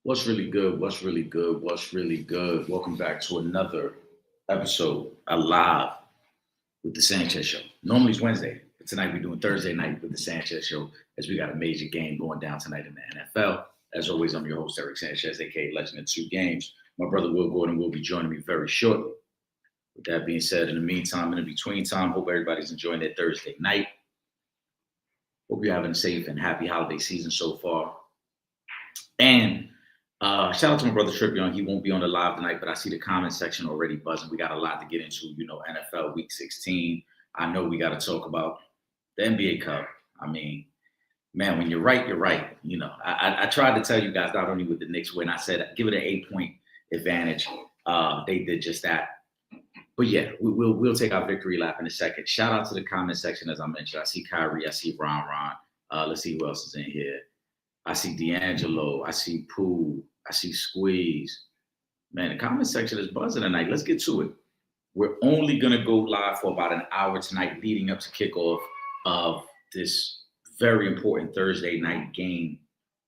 What's really good? What's really good? What's really good? Welcome back to another episode alive with the Sanchez Show. Normally it's Wednesday, but tonight we're doing Thursday night with the Sanchez Show as we got a major game going down tonight in the NFL. As always, I'm your host, Eric Sanchez, aka Legend of Two Games. My brother Will Gordon will be joining me very shortly. With that being said, in the meantime, in the between time, hope everybody's enjoying their Thursday night. Hope you're having a safe and happy holiday season so far. And shout out to my brother Trippion. He won't be on the live tonight, but I see the comment section already buzzing. We got a lot to get into, NFL Week 16. I know we got to talk about the NBA Cup. I mean, man, when you're right, you're right. I tried to tell you guys not only with the Knicks win, I said give it an 8-point advantage. They did just that. But yeah, we'll take our victory lap in a second. Shout out to the comment section, as I mentioned. I see Kyrie, I see Ron. Let's see who else is in here. I see D'Angelo, I see Pooh, I see Squeeze. Man, the comment section is buzzing tonight. Let's get to it. We're only going to go live for about an hour tonight leading up to kickoff of this very important Thursday night game.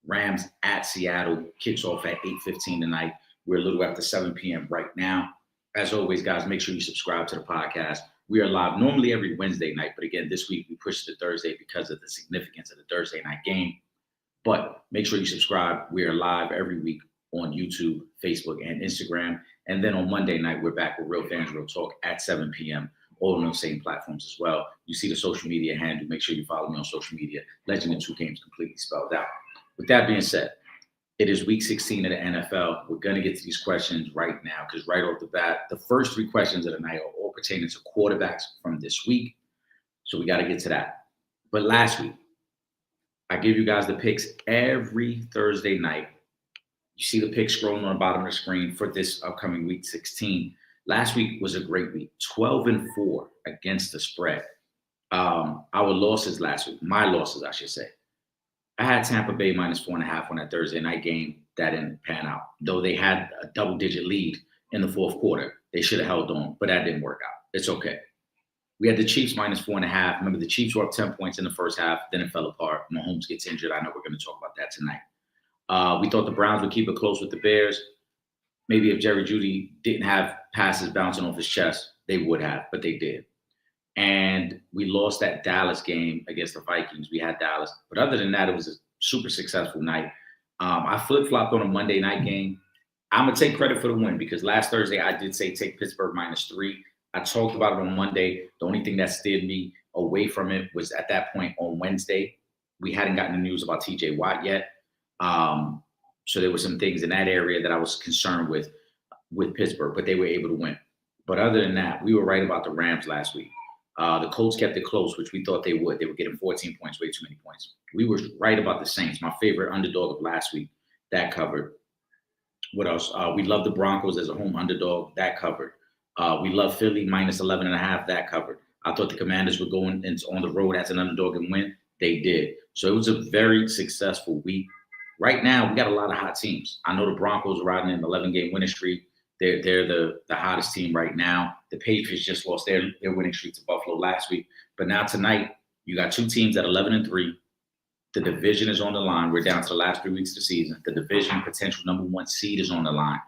Rams at Seattle kicks off at 8:15 tonight. We're a little after 7 p.m. right now. As always, guys, make sure you subscribe to the podcast. We are live normally every Wednesday night, but again, this week we pushed it to Thursday because of the significance of the Thursday night game. But make sure you subscribe. We are live every week on YouTube, Facebook, and Instagram. And then on Monday night, we're back with Real Fans Real Talk at 7 p.m., all on those same platforms as well. You see the social media handle. Make sure you follow me on social media. Legend of Two Games completely spelled out. With that being said, it is week 16 of the NFL. We're going to get to these questions right now because right off the bat, the first three questions of the night are all pertaining to quarterbacks from this week. So we got to get to that. But last week, I give you guys the picks every Thursday night. You see the picks scrolling on the bottom of the screen for this upcoming week 16. Last week was a great week, 12-4 against the spread. Our losses last week, my losses, I should say. I had Tampa Bay minus 4.5 on that Thursday night game. That didn't pan out. Though they had a double-digit lead in the fourth quarter, they should have held on, but that didn't work out. It's okay. We had the Chiefs minus 4.5. Remember, the Chiefs were up 10 points in the first half. Then it fell apart. Mahomes gets injured. I know we're going to talk about that tonight. We thought the Browns would keep it close with the Bears. Maybe if Jerry Jeudy didn't have passes bouncing off his chest, they would have, but they did. And we lost that Dallas game against the Vikings. We had Dallas. But other than that, it was a super successful night. I flip-flopped on a Monday night game. I'm going to take credit for the win because last Thursday I did say take Pittsburgh minus 3. I talked about it on Monday. The only thing that steered me away from it was at that point on Wednesday. We hadn't gotten the news about TJ Watt yet. So there were some things in that area that I was concerned with Pittsburgh, but they were able to win. But other than that, we were right about the Rams last week. The Colts kept it close, which we thought they would. They were getting 14 points, way too many points. We were right about the Saints, my favorite underdog of last week. That covered. What else? We love the Broncos as a home underdog. That covered. We love Philly minus 11.5. That covered. I thought the Commanders would go on the road as an underdog and win. They did. So it was a very successful week. Right now, we got a lot of hot teams. I know the Broncos are riding an 11-game winning streak. They're the hottest team right now. The Patriots just lost their winning streak to Buffalo last week. But now tonight, you got two teams at 11-3. The division is on the line. We're down to the last 3 weeks of the season. The division potential number 1 seed is on the line.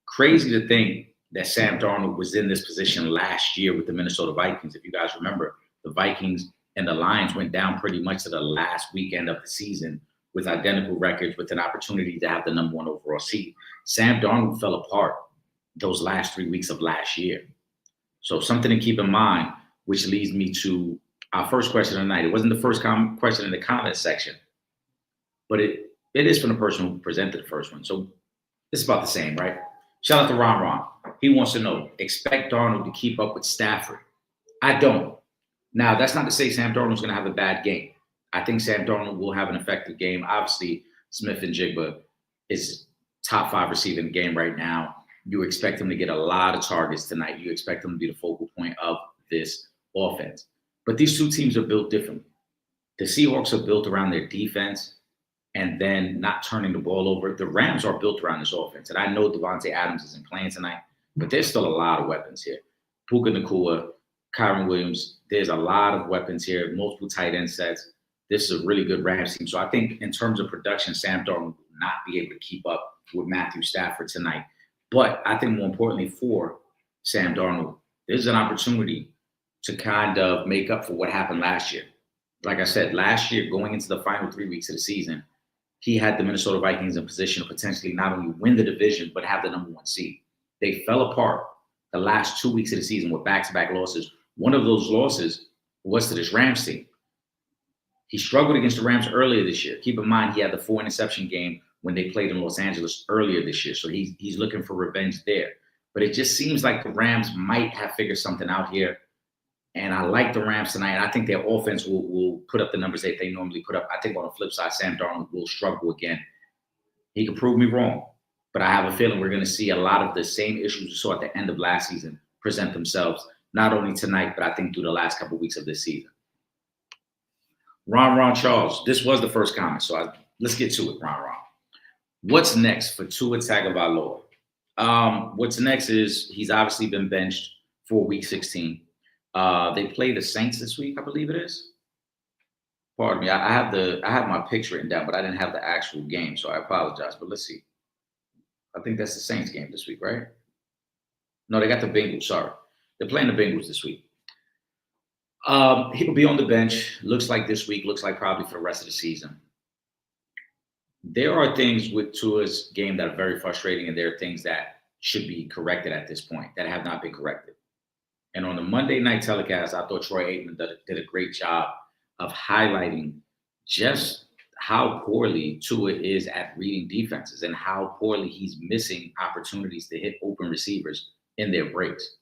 Crazy to think that Sam Darnold was in this position last year with the Minnesota Vikings. If you guys remember, the Vikings and the Lions went down pretty much to the last weekend of the season with identical records with an opportunity to have the number 1 overall seed. Sam Darnold fell apart those last 3 weeks of last year. So something to keep in mind, which leads me to our first question of the night. It wasn't the first question in the comment section, but it is from the person who presented the first one. So it's about the same, right? Shout out to Ron. He wants to know, expect Darnold to keep up with Stafford. I don't. Now, that's not to say Sam Darnold's going to have a bad game. I think Sam Darnold will have an effective game. Obviously, Smith and Jigba is top 5 receiver in the game right now. You expect him to get a lot of targets tonight. You expect him to be the focal point of this offense. But these two teams are built differently. The Seahawks are built around their defense and then not turning the ball over. The Rams are built around this offense. And I know Devontae Adams isn't playing tonight, but there's still a lot of weapons here. Puka Nacua, Kyron Williams, there's a lot of weapons here, multiple tight end sets. This is a really good Rams team. So I think in terms of production, Sam Darnold will not be able to keep up with Matthew Stafford tonight. But I think more importantly for Sam Darnold, there's an opportunity to kind of make up for what happened last year. Like I said, last year, going into the final 3 weeks of the season, he had the Minnesota Vikings in position to potentially not only win the division, but have the number 1 seed. They fell apart the last 2 weeks of the season with back-to-back losses. One of those losses was to this Rams team. He struggled against the Rams earlier this year. Keep in mind, he had the 4 interception game when they played in Los Angeles earlier this year. So he's looking for revenge there. But it just seems like the Rams might have figured something out here. And I like the Rams tonight. I think their offense will put up the numbers that they normally put up. I think on the flip side, Sam Darnold will struggle again. He can prove me wrong. But I have a feeling we're going to see a lot of the same issues we saw at the end of last season present themselves, not only tonight, but I think through the last couple of weeks of this season. Ron Charles, this was the first comment, so let's get to it, Ron. What's next for Tua Tagovailoa? What's next is he's obviously been benched for Week 16. They play the Saints this week, I believe it is. Pardon me, I have my picks written down, but I didn't have the actual game, so I apologize. But let's see. I think that's the Saints game this week, right? No, they got the Bengals. Sorry, they're playing the Bengals this week. He'll be on the bench. Looks like this week. Looks like probably for the rest of the season. There are things with Tua's game that are very frustrating, and there are things that should be corrected at this point that have not been corrected. And on the Monday night telecast, I thought Troy Aikman did a great job of highlighting just how poorly Tua is at reading defenses and how poorly he's missing opportunities to hit open receivers in their breaks.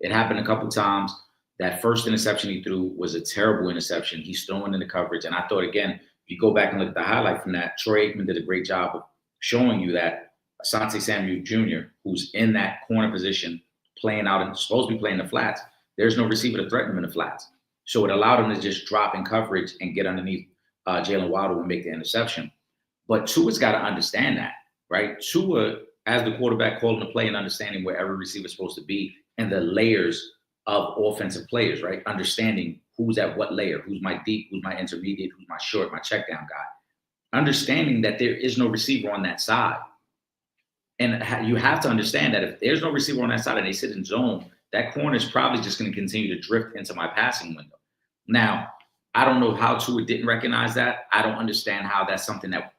It happened a couple times. That first interception he threw was a terrible interception. He's throwing in the coverage. And I thought, again, if you go back and look at the highlight from that, Troy Aikman did a great job of showing you that Asante Samuel Jr., who's in that corner position, playing out and supposed to be playing the flats, there's no receiver to threaten him in the flats. So it allowed him to just drop in coverage and get underneath Jalen Waddle and make the interception. But Tua's got to understand that, right? Tua, as the quarterback, calling the play and understanding where every receiver is supposed to be and the layers of offensive players, right? Understanding who's at what layer, who's my deep, who's my intermediate, who's my short, my check down guy. Understanding that there is no receiver on that side. And you have to understand that if there's no receiver on that side and they sit in zone, that corner is probably just going to continue to drift into my passing window. Now, I don't know how Tua didn't recognize that. I don't understand how that's something that,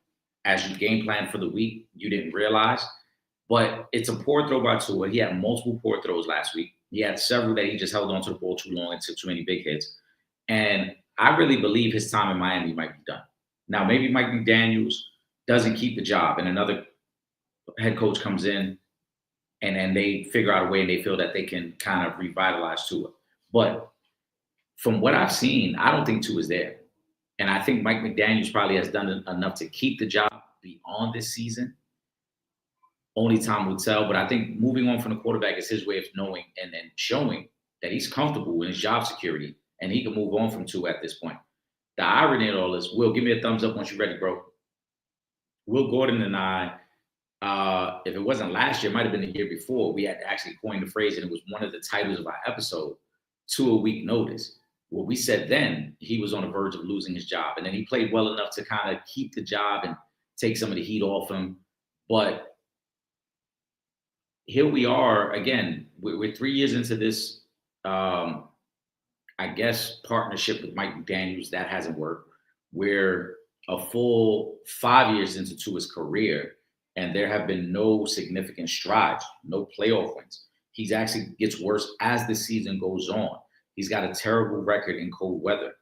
as you game plan for the week, you didn't realize. But it's a poor throw by Tua. He had multiple poor throws last week. He had several that he just held onto the ball too long and took too many big hits. And I really believe his time in Miami might be done. Now, maybe Mike McDaniels doesn't keep the job and another head coach comes in and then they figure out a way and they feel that they can kind of revitalize Tua. But from what I've seen, I don't think Tua is there. And I think Mike McDaniels probably has done enough to keep the job beyond this season. Only time will tell, but I think moving on from the quarterback is his way of knowing and then showing that he's comfortable in his job security and he can move on from Tua at this point. The irony in all this, Will, give me a thumbs up once you're ready, bro. Will Gordon and I, if it wasn't last year, it might have been the year before, we had actually coined the phrase and it was one of the titles of our episode, 2 a week notice. Well, we said then he was on the verge of losing his job and then he played well enough to kind of keep the job and take some of the heat off him. But here we are again. We're 3 years into this, I guess, partnership with Mike McDaniels. That hasn't worked. We're a full 5 years into Tua's career, and there have been no significant strides, no playoff wins. He's actually gets worse as the season goes on. He's got a terrible record in cold weather.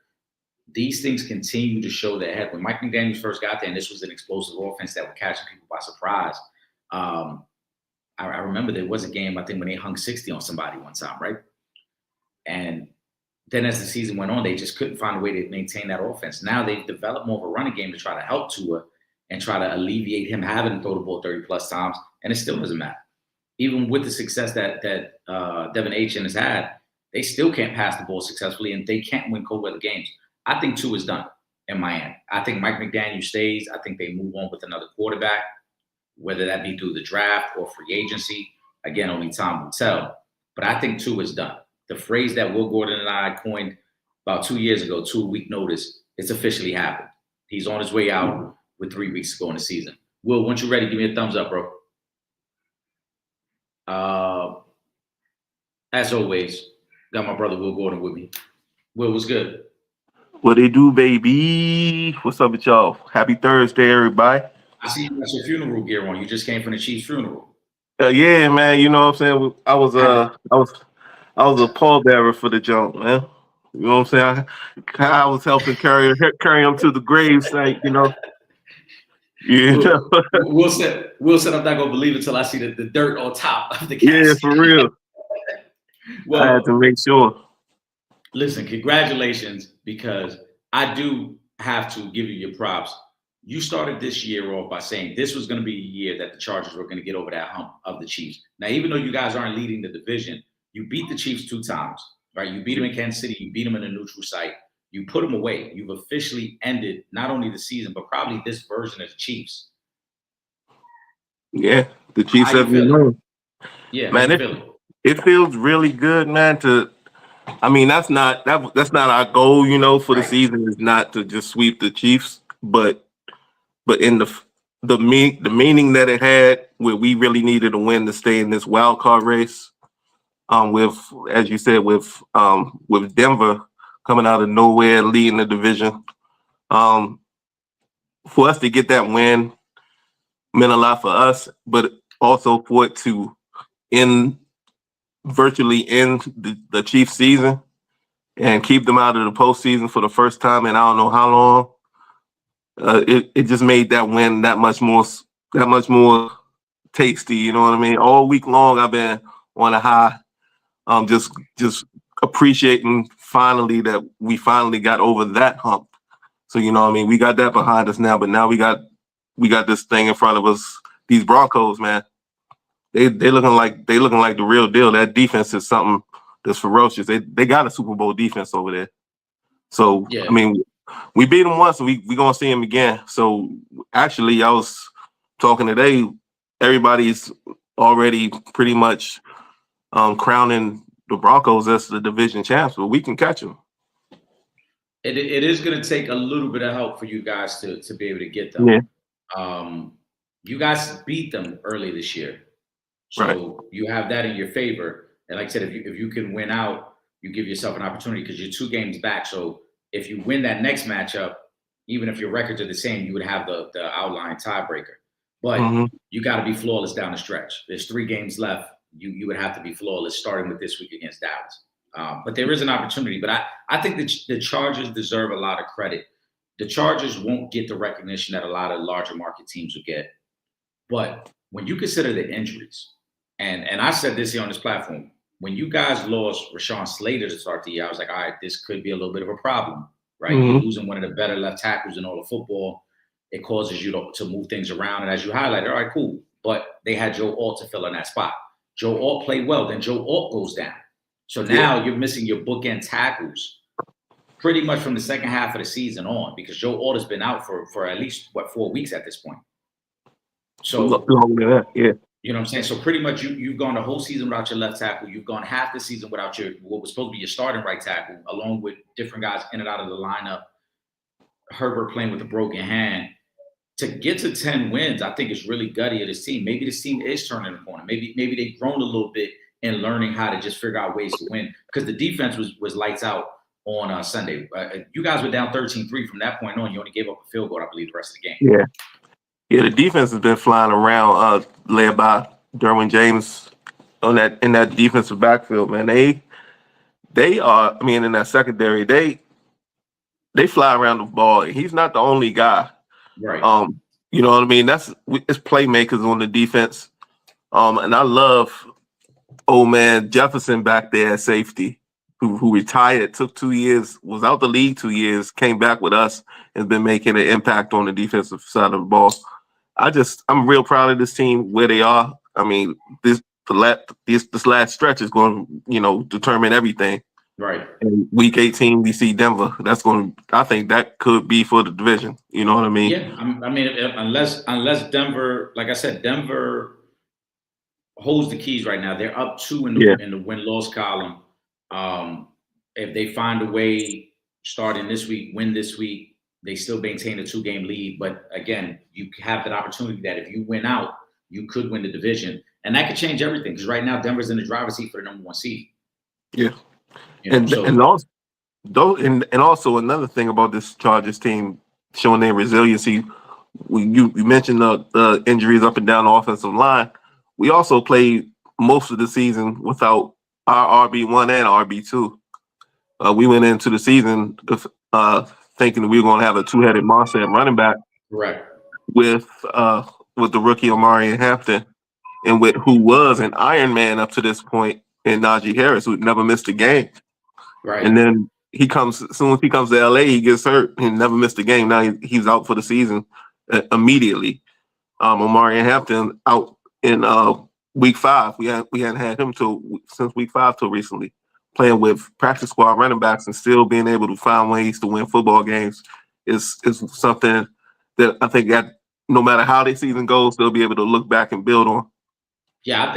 These things continue to show their head. When Mike McDaniels first got there, and this was an explosive offense that was catching people by surprise. I remember there was a game, I think, when they hung 60 on somebody one time, right? And then as the season went on, they just couldn't find a way to maintain that offense. Now they've developed more of a running game to try to help Tua and try to alleviate him having to throw the ball 30-plus times, and it still doesn't matter. Even with the success that Devin Achane has had, they still can't pass the ball successfully, and they can't win cold weather games. I think Tua is done in Miami. I think Mike McDaniel stays. I think they move on with another quarterback, whether that be through the draft or free agency. Again, only time will tell. But I think Tua is done. The phrase that Will Gordon and I coined about 2 years ago, 2 a week notice, it's officially happened. He's on his way out with 3 weeks to go in the season. Will, once you're ready, give me a thumbs up, bro. Uh, as always, got my brother Will Gordon with me. Will, what's good? What they do, baby? What's up with y'all? Happy Thursday, everybody. I see you got your funeral gear on. You just came from the Chiefs' funeral. Yeah, man. You know what I'm saying? How did I was a pallbearer for the jump, man. You know what I'm saying? I was helping carry him to the grave site. You know. Will said I'm not gonna believe it until I see the dirt on top of the Yeah, casket. for real. I had to Well, make sure. listen, congratulations, because I do have to give you your props. You started this year off by saying this was going to be a year that the Chargers were going to get over that hump of the Chiefs. Now, even though you guys aren't leading the division, you beat the Chiefs 2 times, right? You beat them in Kansas City, you beat them in a neutral site, you put them away. You've officially ended not only the season, but probably this version of the Chiefs. Yeah, the How Chiefs you have been feeling? known. Yeah, how Man, you feeling? it feels really good, man. I mean, that's not our goal. For the Right. season is not to just sweep the Chiefs, but in the meaning that it had, where we really needed a win to stay in this wild card race. With as you said, with Denver coming out of nowhere, leading the division. Um, for us to get that win meant a lot for us, but also for it to end virtually end the Chiefs season and keep them out of the postseason for the first time in I don't know how long. It just made that win that much more tasty. You know what I mean? All week long, I've been on a high, just appreciating finally that we finally got over that hump. So what I mean, we got that behind us now, but now we got this thing in front of us. These Broncos, man, they looking like the real deal. That defense is something that's ferocious. They got a Super Bowl defense over there. So I Yeah. mean, we beat them once, and we gonna see them again. So actually, I was talking today. Everybody's already pretty much crowning the Broncos as the division champs, but we can catch them. It is going to take a little bit of help for you guys to be able to get them. Yeah, Um, you guys beat them early this year, right. so you have that in your favor. And like I said, if you can win out, you give yourself an opportunity because you're 2 games back. So if you win that next matchup, even if your records are the same, you would have the outlying tiebreaker. But hmm you got to be flawless down the stretch. There's 3 games left. You would have to be flawless starting with this week against Dallas. But there is an opportunity. But I think the Chargers deserve a lot of credit. The Chargers won't get the recognition that a lot of larger market teams will get. But when you consider the injuries, and I said this here on this platform, when you guys lost Rashawn Slater to start the year, I was like, all right, this could be a little bit of a problem, right? You're hmm losing one of the better left tackles in all of football. It causes you to move things around. And as you highlighted, all right, cool. But they had Joe Alt to fill in that spot. Joe Alt played well, then Joe Alt goes down. So Yeah, now you're missing your bookend tackles pretty much from the second half of the season on, because Joe Alt has been out for at least 4 weeks at this point. So longer than that. Yeah, you know what I'm saying? So pretty much you've gone the whole season without your left tackle. You've gone half the season without your what was supposed to be your starting right tackle, along with different guys in and out of the lineup. Herbert playing with a broken hand. To get to 10 wins, I think it's really gutty of this team. Maybe this team is turning the corner. Maybe they've grown a little bit in learning how to just figure out ways to win, because the defense was lights out on Sunday. You guys were down 13-3 from that point on. You only gave up a field goal, I believe, the rest of the game. yeah, yeah. The defense has been flying around, led by Derwin James on that in that defensive backfield. Man, they are. I mean, in that secondary, they fly around the ball. He's not the only guy. Right. Um, you know what I mean? It's playmakers on the defense. And I love old man Jefferson back there at safety, who retired, took 2 years, was out the league 2 years, came back with us, and been making an impact on the defensive side of the ball. I'm real proud of this team where they are. I mean, this last stretch is going to determine everything. Right. And week 18, we see Denver. I think that could be for the division. You know what I mean? Yeah. I mean, unless Denver, like I said, Denver holds the keys right now. They're up 2 in the Yeah. win loss column. Um, if they find a way starting this week, win this week, they still maintain a 2-game lead. But again, you have that opportunity that if you win out, you could win the division. And that could change everything because right now Denver's in the driver's seat for the #1 seed. Yeah, And also another thing about this Chargers team showing their resiliency. You mentioned the injuries up and down the offensive line. We also played most of the season without our RB1 and RB2. We went into the season thinking that we were going to have a two-headed monster at running back. Correct. With the rookie Omari Hampton, and with who was an Iron Man up to this point in Najee Harris, who never missed a game. Right. And then as soon as he comes to LA, he gets hurt and never missed a game. Now he's out for the season immediately. Omari Hampton out in week 5. We hadn't had him since week 5 till recently, playing with practice squad running backs and still being able to find ways to win football games is something that I think that no matter how the season goes, they'll be able to look back and build on. Yeah, I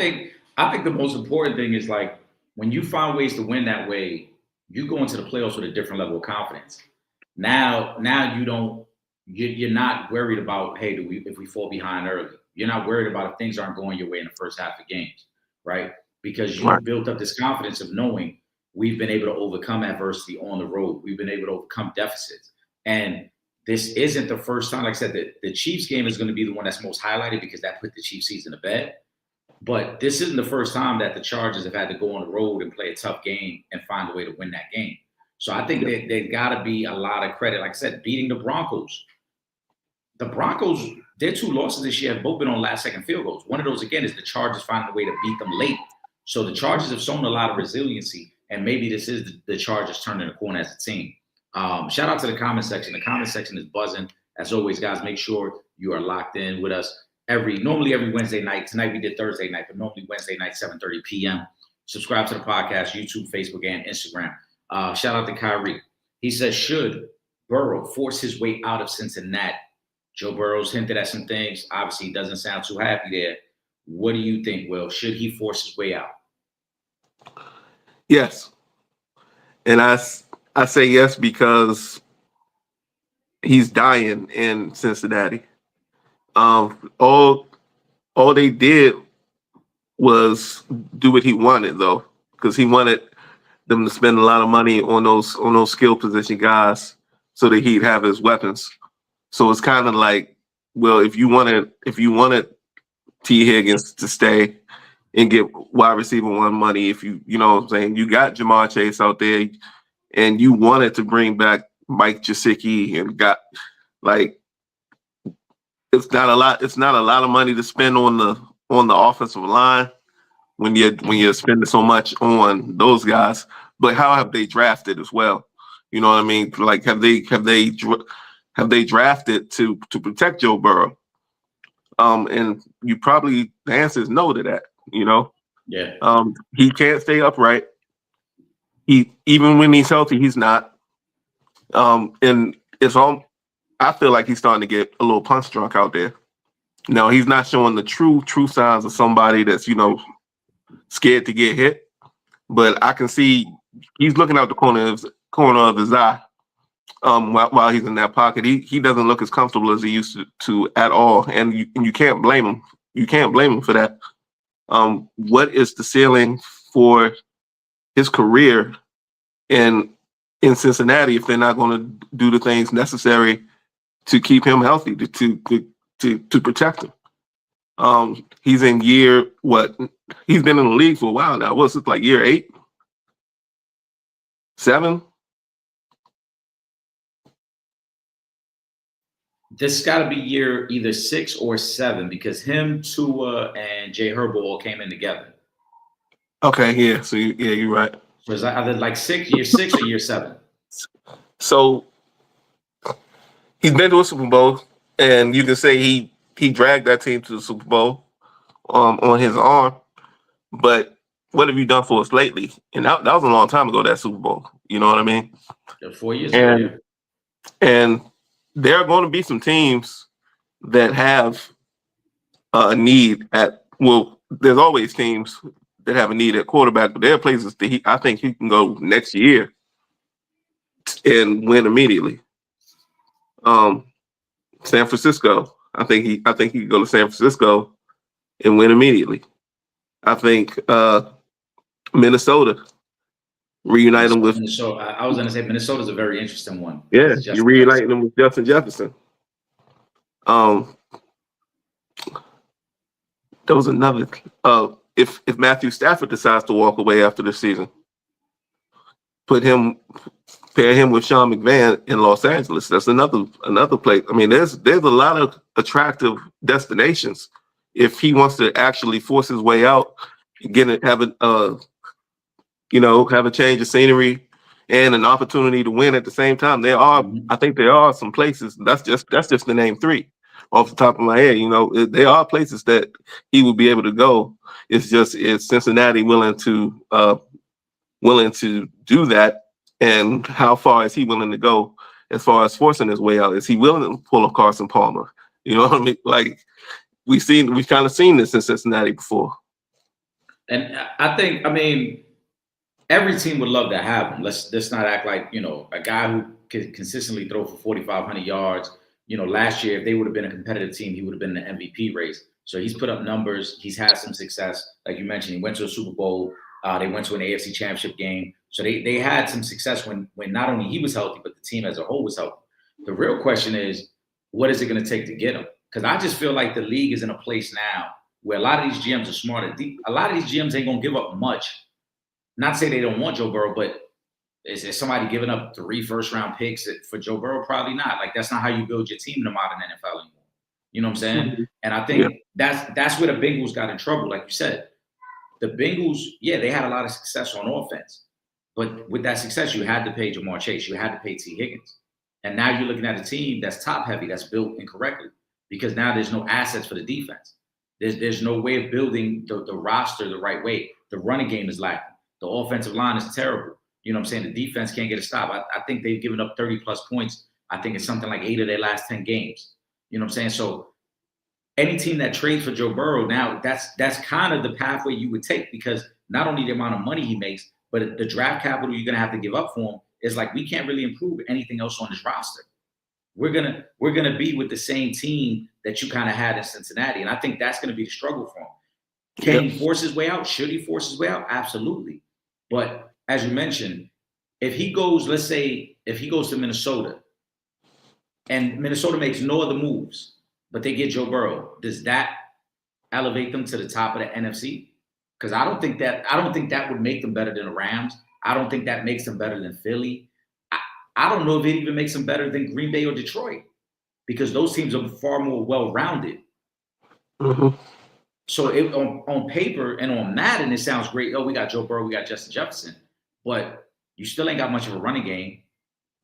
think the most important thing is like when you find ways to win that way, you go into the playoffs with a different level of confidence. Now you're not worried about, hey, if we fall behind early. You're not worried about if things aren't going your way in the first half of games, right? Because you've built up this confidence of knowing we've been able to overcome adversity on the road. We've been able to overcome deficits. And this isn't the first time, like I said, the Chiefs game is going to be the one that's most highlighted because that put the Chiefs season to bed. But this isn't the first time that the Chargers have had to go on the road and play a tough game and find a way to win that game. So I think that there's got to be a lot of credit. Like I said, beating the Broncos. The Broncos, their 2 losses this year have both been on last-second field goals. One of those, again, is the Chargers finding a way to beat them late. So the Chargers have shown a lot of resiliency, and maybe this is the Chargers turning the corner as a team. Shout out to the comment section. The comment section is buzzing. As always, guys, make sure you are locked in with us normally every Wednesday night. Tonight we did Thursday night, but normally Wednesday night, 7:30 p.m. Subscribe to the podcast, YouTube, Facebook, and Instagram. Shout out to Kyrie. He says, should Burrow force his way out of Cincinnati? Joe Burrow's hinted at some things. Obviously, he doesn't sound too happy there. What do you think, Will? Should he force his way out? Yes. And I say yes because he's dying in Cincinnati. All they did was do what he wanted, though, because he wanted them to spend a lot of money on those skill position guys so that he'd have his weapons. So it's kind of like, well, if you wanted T. Higgins to stay and get wide receiver 1 money, if you know what I'm saying, you got Jamar Chase out there, and you wanted to bring back Mike Gesicki and got like. It's not a lot of money to spend on the offensive line when you're spending so much on those guys. But how have they drafted as well? You know what I mean? Like have they drafted to protect Joe Burrow? And the answer is no to that. You know. Yeah. He can't stay upright. Even when he's healthy, he's not. And it's all. I feel like he's starting to get a little punch drunk out there. No, he's not showing the true signs of somebody that's, scared to get hit. But I can see he's looking out the corner of his eye while he's in that pocket. He doesn't look as comfortable as he used to at all. And you can't blame him. You can't blame him for that. What is the ceiling for his career in Cincinnati if they're not going to do the things necessary to keep him healthy, to protect him? He's in year what? He's been in the league for a while now. What's it like, year 8, 7? This got to be year either 6 or 7 because him, Tua, and Jay Herbo all came in together. Okay, yeah. So you're right. So it's either like year 6 or year 7. So he's been to a Super Bowl, and you can say he dragged that team to the Super Bowl on his arm. But what have you done for us lately? And that was a long time ago, that Super Bowl. You know what I mean? 4 years ago, yeah. And there are going to be some teams that have a need at, well, there's always teams that have a need at quarterback, but there are places that I think he can go next year and win immediately. San Francisco. I think he could go to San Francisco and win immediately. I think Minnesota reunite them with Minnesota. I was going to say Minnesota's a very interesting one because yeah, it's you Justin reunite Jefferson. them with Justin Jefferson. Um, there was another. If Matthew Stafford decides to walk away after the season, put him pair him with Sean McVay in Los Angeles. That's another place. I mean, there's a lot of attractive destinations. If he wants to actually force his way out, have a change of scenery and an opportunity to win at the same time. Mhm. I think there are some places. That's just the name three off the top of my head. There are places that he would be able to go. It's just is Cincinnati willing to do that, and how far is he willing to go as far as forcing his way out? Is he willing to pull a Carson Palmer? You know what I mean? Like we've kind of seen this in Cincinnati before. And I think, I mean, every team would love to have him. Let's not act like, a guy who can consistently throw for 4,500 yards. Last year, if they would have been a competitive team, he would have been in the MVP race. So he's put up numbers. He's had some success. Like you mentioned, he went to a Super Bowl. They went to an AFC Championship game. So they had some success when not only he was healthy, but the team as a whole was healthy. The real question is, what is it going to take to get him? Because I just feel like the league is in a place now where a lot of these GMs are smarter. A lot of these GMs ain't going to give up much. Not to say they don't want Joe Burrow, but is there somebody giving up 3 first-round picks for Joe Burrow? Probably not. Like, that's not how you build your team in the modern NFL anymore. You know what I'm saying? Mhm. And I Yeah. think that's where the Bengals got in trouble. Like you said, the Bengals, yeah, they had a lot of success on offense. But with that success, you had to pay Jamar Chase. You had to pay T. Higgins. And now you're looking at a team that's top-heavy, that's built incorrectly because now there's no assets for the defense. There's no way of building the roster the right way. The running game is lacking. The offensive line is terrible. You know what I'm saying? The defense can't get a stop. I think they've given up 30 plus points. I think it's something like 8 of their last 10 games. You know what I'm saying? So any team that trades for Joe Burrow now, that's kind of the pathway you would take because not only the amount of money he makes, but the draft capital you're gonna have to give up for him is like we can't really improve anything else on this roster. We're gonna be with the same team that you kind of had in Cincinnati, and I think that's gonna be the struggle for him. Can Yep. he force his way out? Should he force his way out? Absolutely. But as you mentioned, if he goes, let's say, if he goes to Minnesota and Minnesota makes no other moves, but they get Joe Burrow, does that elevate them to the top of the NFC? Because I don't think that would make them better than the Rams. I don't think that makes them better than Philly. I don't know if it even makes them better than Green Bay or Detroit because those teams are far more well-rounded. Mhm. So on paper and on Madden, it sounds great. Oh, we got Joe Burrow, we got Justin Jefferson, but you still ain't got much of a running game.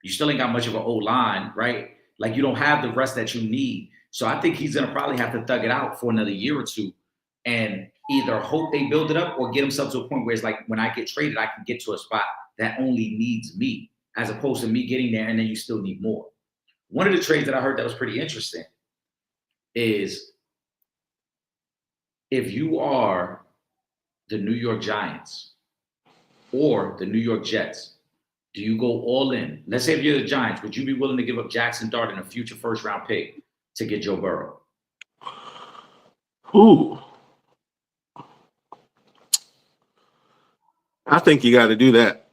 You still ain't got much of an O line, right? Like you don't have the rest that you need. So I think he's gonna probably have to thug it out for another year or two, and either hope they build it up or get himself to a point where it's like when I get traded, I can get to a spot that only needs me, as opposed to me getting there and then you still need more. One of the trades that I heard that was pretty interesting is if you are the New York Giants or the New York Jets, do you go all in? Let's say if you're the Giants, would you be willing to give up Jackson Dart and a future first round pick to get Joe Burrow? Ooh, I think you got to do that.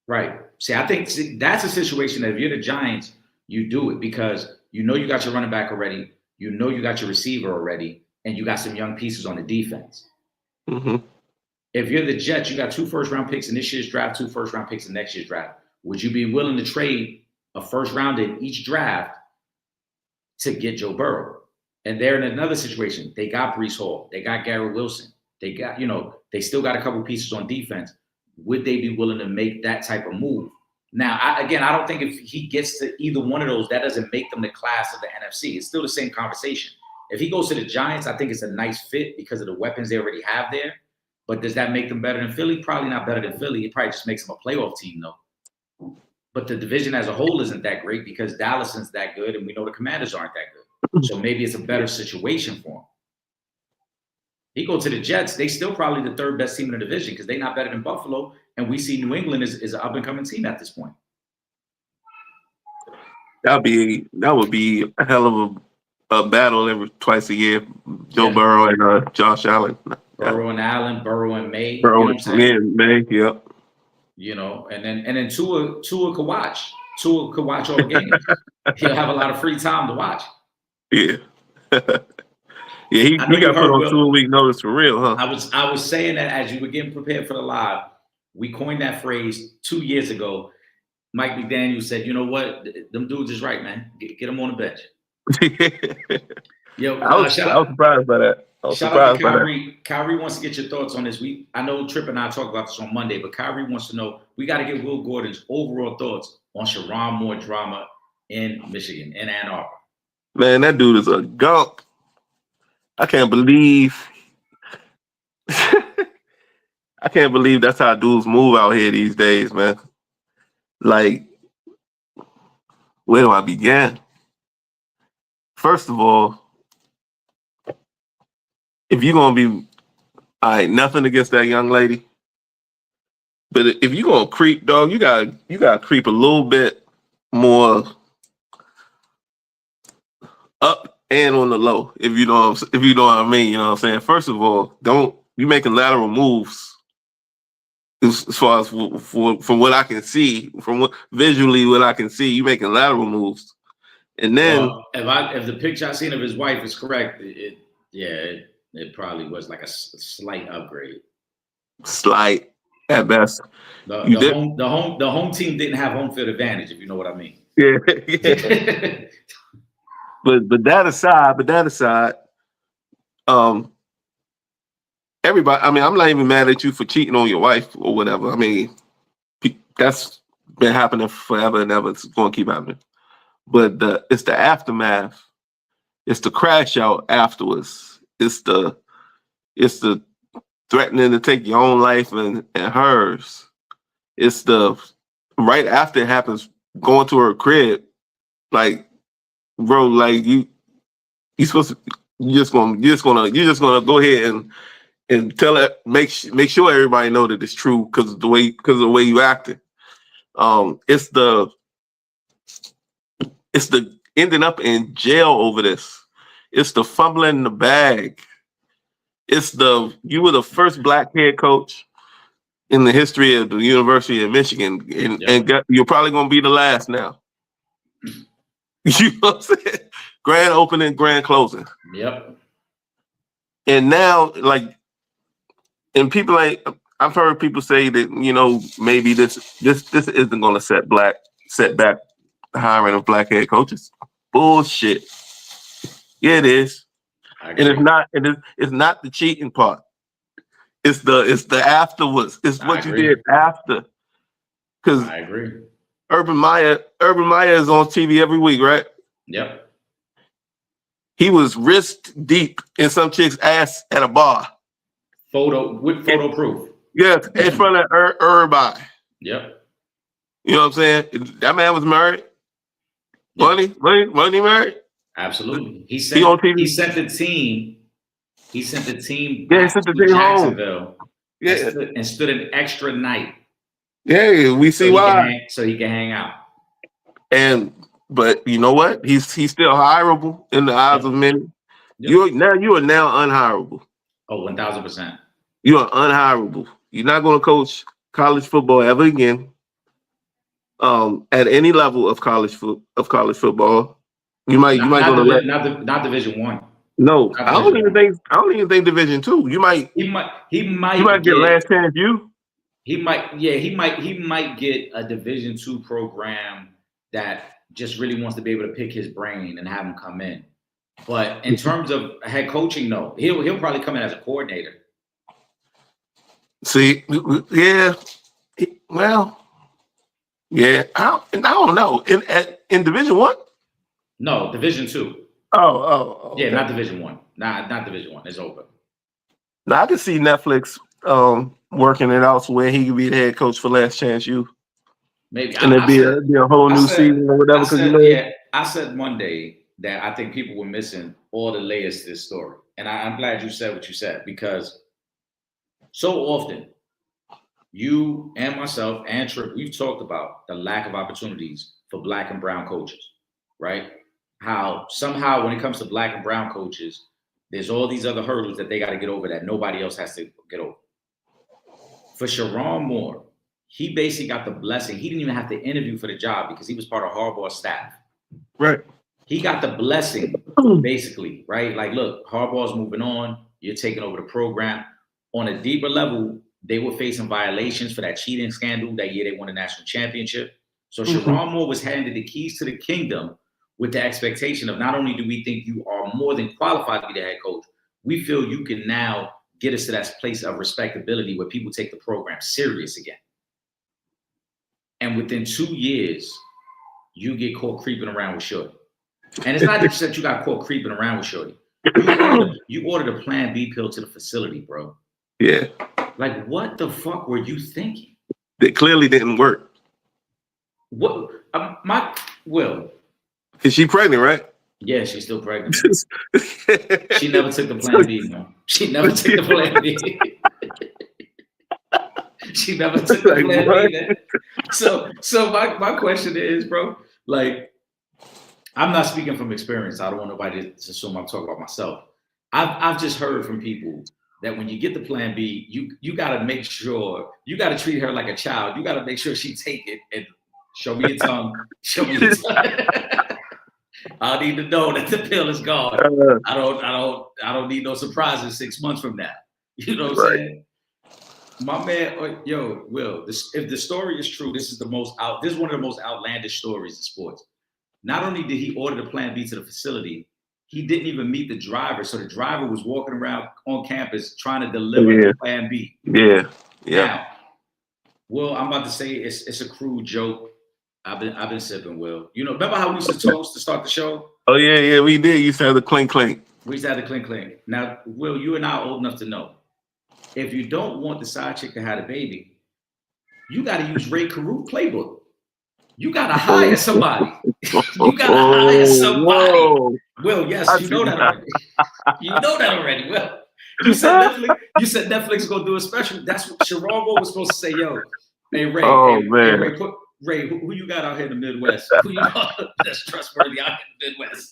Right. I think that's a situation that if you're the Giants, you do it because you know you got your running back already, you know you got your receiver already, and you got some young pieces on the defense. Hmm. If you're the Jets, you got 2 first round picks in this year's draft, 2 first round picks in next year's draft. Would you be willing to trade a first round in each draft to get Joe Burrow? And they're in another situation. They got Brees Hall. They got Garrett Wilson. They got, they still got a couple pieces on defense. Would they be willing to make that type of move? Now, I don't think if he gets to either one of those, that doesn't make them the class of the NFC. It's still the same conversation. If he goes to the Giants, I think it's a nice fit because of the weapons they already have there. But does that make them better than Philly? Probably not better than Philly. It probably just makes them a playoff team, though. But the division as a whole isn't that great because Dallas isn't that good, and we know the Commanders aren't that good. So maybe it's a better situation for him. He goes to the Jets, they still probably the 3rd best team in the division because they're not better than Buffalo, and we see New England is an up-and-coming team at this point. That would be a hell of a battle every twice a year. Joe Yeah. Burrow and Josh Allen. Burrow and Allen, Burrow and May. You know Bro, what I'm saying? yeah, May, yep. You know, and then Tua could watch. Tua could watch all the games. He'll have a lot of free time to watch. Yeah. Yeah, I he know you got put heard on Will. 2 week notice for real, huh? I was saying that as you were getting prepared for the live, we coined that phrase 2 years ago. Mike McDaniel said, "You know what? Them dudes is right, man. Get them on the bench." Yo, I was surprised by that. I was shout out to surprised by that. Kyrie. Kyrie wants to get your thoughts on this. I know Tripp and I talked about this on Monday, but Kyrie wants to know. We got to get Will Gordon's overall thoughts on Sharon Moore drama in Michigan, in Ann Arbor. Man, that dude is a gump. I can't believe I can't believe that's how dudes move out here these days, man. Like, where do I begin? First of all, if you're gonna be all right, nothing against that young lady, but if you're gonna creep, dog, you gotta creep a little bit more up and on the low. If you know what I mean, you know what I'm saying. First of all, don't be making lateral moves. As far as from what I can see, what I can see, you making lateral moves, and then if the picture I seen of his wife is correct, it probably was like a slight upgrade. Slight at best. The home team didn't have home field advantage, if you know what I mean. Yeah. Yeah. but that aside, everybody. I mean, I'm not even mad at you for cheating on your wife or whatever. I mean, that's been happening forever and ever. It's going to keep happening. But it's the aftermath. It's the crash out afterwards. It's the threatening to take your own life and hers. It's the right after it happens, going to her crib, like, bro, like you supposed to, you're just gonna go ahead and tell it, make sure everybody know that it's true because of the way you acted. It's the ending up in jail over this. It's the fumbling in the bag. It's you were the first black head coach in the history of the University of Michigan, and you're probably gonna be the last now. You know what I'm saying? Grand opening, grand closing. Yep. And now, and people I've heard people say that, you know, maybe this isn't gonna set back the hiring of black head coaches. Bullshit. Yeah, it is. And it's not the cheating part. It's the afterwards. It's what you did after. Because I agree. Urban Meyer is on TV every week, right? Yep. He was wrist deep in some chick's ass at a bar. Photo proof. Yeah, in front of everybody. Yep. You know what I'm saying? That man was married. Yep. Wasn't he married? Absolutely. He sent the team. He sent the team back to Jacksonville. Home. Yeah. And stood an extra night. Yeah, we see why. So he can hang out. But you know what? He's still hireable in the eyes of many. Yep. You are now unhireable. Oh, 1,000%. You are unhireable. You're not going to coach college football ever again. At any level of college football, you might go to not Division I. No, I don't even think Division II. He might get last chance. He might get a Division II program that just really wants to be able to pick his brain and have him come in. But in terms of head coaching, no, he'll probably come in as a coordinator. See, yeah, well, yeah, I don't know. In Division I? No, Division II. Oh, okay. Yeah, not Division I. Not Division I. It's open. Now I can see Netflix working it out so where he could be the head coach for Last Chance U. Maybe, and it'd be a whole new season or whatever. I said Monday that I think people were missing all the layers to this story, and I'm glad you said what you said, because so often you and myself and Tripp, we've talked about the lack of opportunities for black and brown coaches, right? How somehow when it comes to black and brown coaches, There's all these other hurdles that they got to get over that nobody else has to get over. For Sharon Moore, he basically got the blessing. He didn't even have to interview for the job because he was part of Harbaugh's staff. Right. He got the blessing, basically, right? Like, look, Harbaugh's moving on. You're taking over the program. On a deeper level, they were facing violations for that cheating scandal that year they won the national championship. So Sharon Moore was handed the keys to the kingdom with the expectation of not only do we think you are more than qualified to be the head coach, we feel you can now get us to that place of respectability where people take the program serious again. And within 2 years, you get caught creeping around with Shorty. And it's not just that you got caught creeping around with Shorty. You ordered a Plan B pill to the facility, bro. Yeah. Like, what the fuck were you thinking? It clearly didn't work. What? Will. Is she pregnant, right? Yeah, she's still pregnant. She never took the Plan B, man. She never took the Plan B. She never took the Plan B, man. So my question is, bro, like, I'm not speaking from experience. I don't want nobody to assume I'm talking about myself. I've just heard from people that when you get the Plan B, you got to make sure, you got to treat her like a child. You got to make sure she take it and show me your tongue. Show me your tongue. I need to know that the pill is gone. I don't need no surprises 6 months from now. You know what I'm saying? My man, yo, Will, if the story is true, this is one of the most outlandish stories in sports. Not only did he order the Plan B to the facility, he didn't even meet the driver. So the driver was walking around on campus trying to deliver the Plan B. Yeah. Now, Will, I'm about to say it's a crude joke. I've been sipping, Will. You know, remember how we used to toast to start the show? Oh yeah, we did. You used to have the clink clink. We used to have the clink clink. Now, Will, you and I are old enough to know. If you don't want the side chick to have a baby, you got to use Ray Caruth playbook. You got to hire somebody. You got to hire somebody. Whoa. Will, yes, you know that already. You know that already, Will. You said Netflix going to do a special. That's what Sharon Moore was supposed to say, yo. Hey, Ray. Ray, who you got out here in the Midwest? Who you know that's trustworthy out here in the Midwest?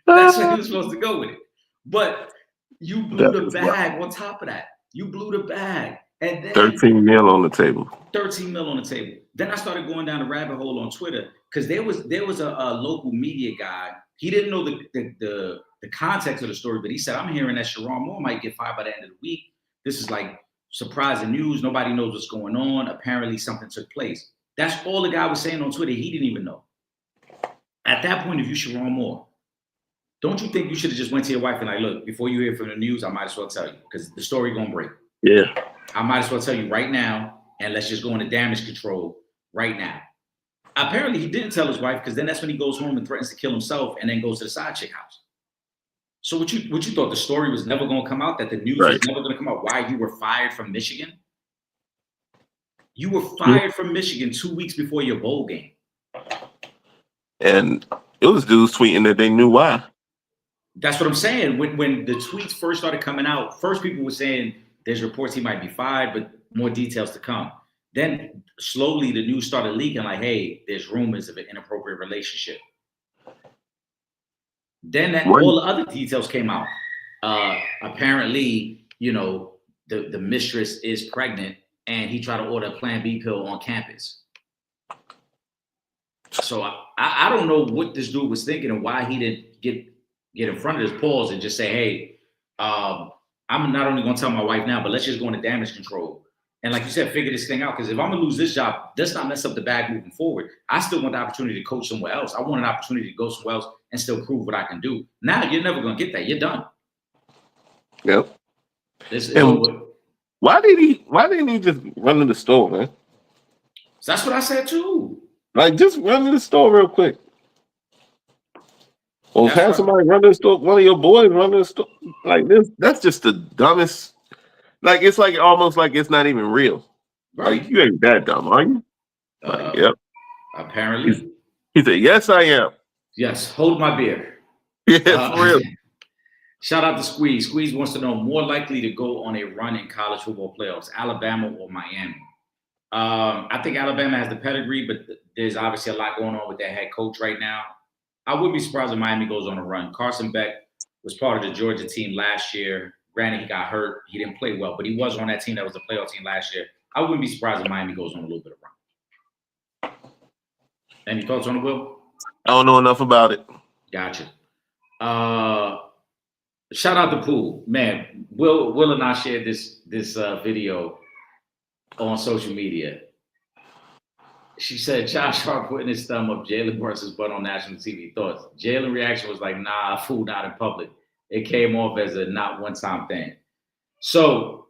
That's where he was supposed to go with it. But you blew the bag on top of that. You blew the bag. And then 13 mil on the table. 13 mil on the table. Then I started going down the rabbit hole on Twitter because there was a local media guy. He didn't know the context of the story, but he said, I'm hearing that Sharon Moore might get fired by the end of the week. This is like surprising news. Nobody knows what's going on. Apparently something took place. That's all the guy was saying on Twitter. He didn't even know. At that point, if you Sharon Moore, don't you think you should have just went to your wife and like, look, before you hear from the news, I might as well tell you because the story gonna break. Yeah. I might as well tell you right now, and let's just go into damage control right now. Apparently, he didn't tell his wife because then that's when he goes home and threatens to kill himself and then goes to the side chick house. So what you thought the story was never going to come out, that the news was never going to come out, why you were fired from Michigan? You were fired from Michigan 2 weeks before your bowl game. And it was dudes tweeting that they knew why. That's what I'm saying. When the tweets first started coming out, first people were saying there's reports he might be fired, but more details to come. Then slowly the news started leaking like, hey, there's rumors of an inappropriate relationship. Then all the other details came out. Apparently, you know, the mistress is pregnant and he tried to order a Plan B pill on campus. So I don't know what this dude was thinking and why he didn't get in front of his paws and just say, hey, I'm not only going to tell my wife now, but let's just go into damage control. And like you said, figure this thing out. Because if I'm going to lose this job, let's not mess up the bag moving forward. I still want the opportunity to coach somewhere else. I want an opportunity to go somewhere else and still prove what I can do. Now you're never going to get that. You're done. Yep. It's over. Why didn't he just run to the store, man? So that's what I said too. Like, just run to the store real quick. Or have somebody run to the store, one of your boys run to the store. Like this, that's just the dumbest. Like, it's like almost like it's not even real. Right. Like, you ain't that dumb, are you? Like, yep. Apparently. He said, yes, I am. Yes, hold my beer. Yeah, for real. Shout out to Squeeze. Squeeze wants to know more likely to go on a run in college football playoffs, Alabama or Miami. I think Alabama has the pedigree, but there's obviously a lot going on with their head coach right now. I wouldn't be surprised if Miami goes on a run. Carson Beck was part of the Georgia team last year. Granted, he got hurt. He didn't play well, but he was on that team that was the playoff team last year. I wouldn't be surprised if Miami goes on a little bit of run. Any thoughts on it, Will? I don't know enough about it. Gotcha. Shout out to Poole. Man, Will and I shared this video on social media. She said Josh Hart putting his thumb up Jalen Brunson's butt on national TV. Thoughts? Jalen reaction was like, nah, fool, not in public. It came off as a not one-time thing. So,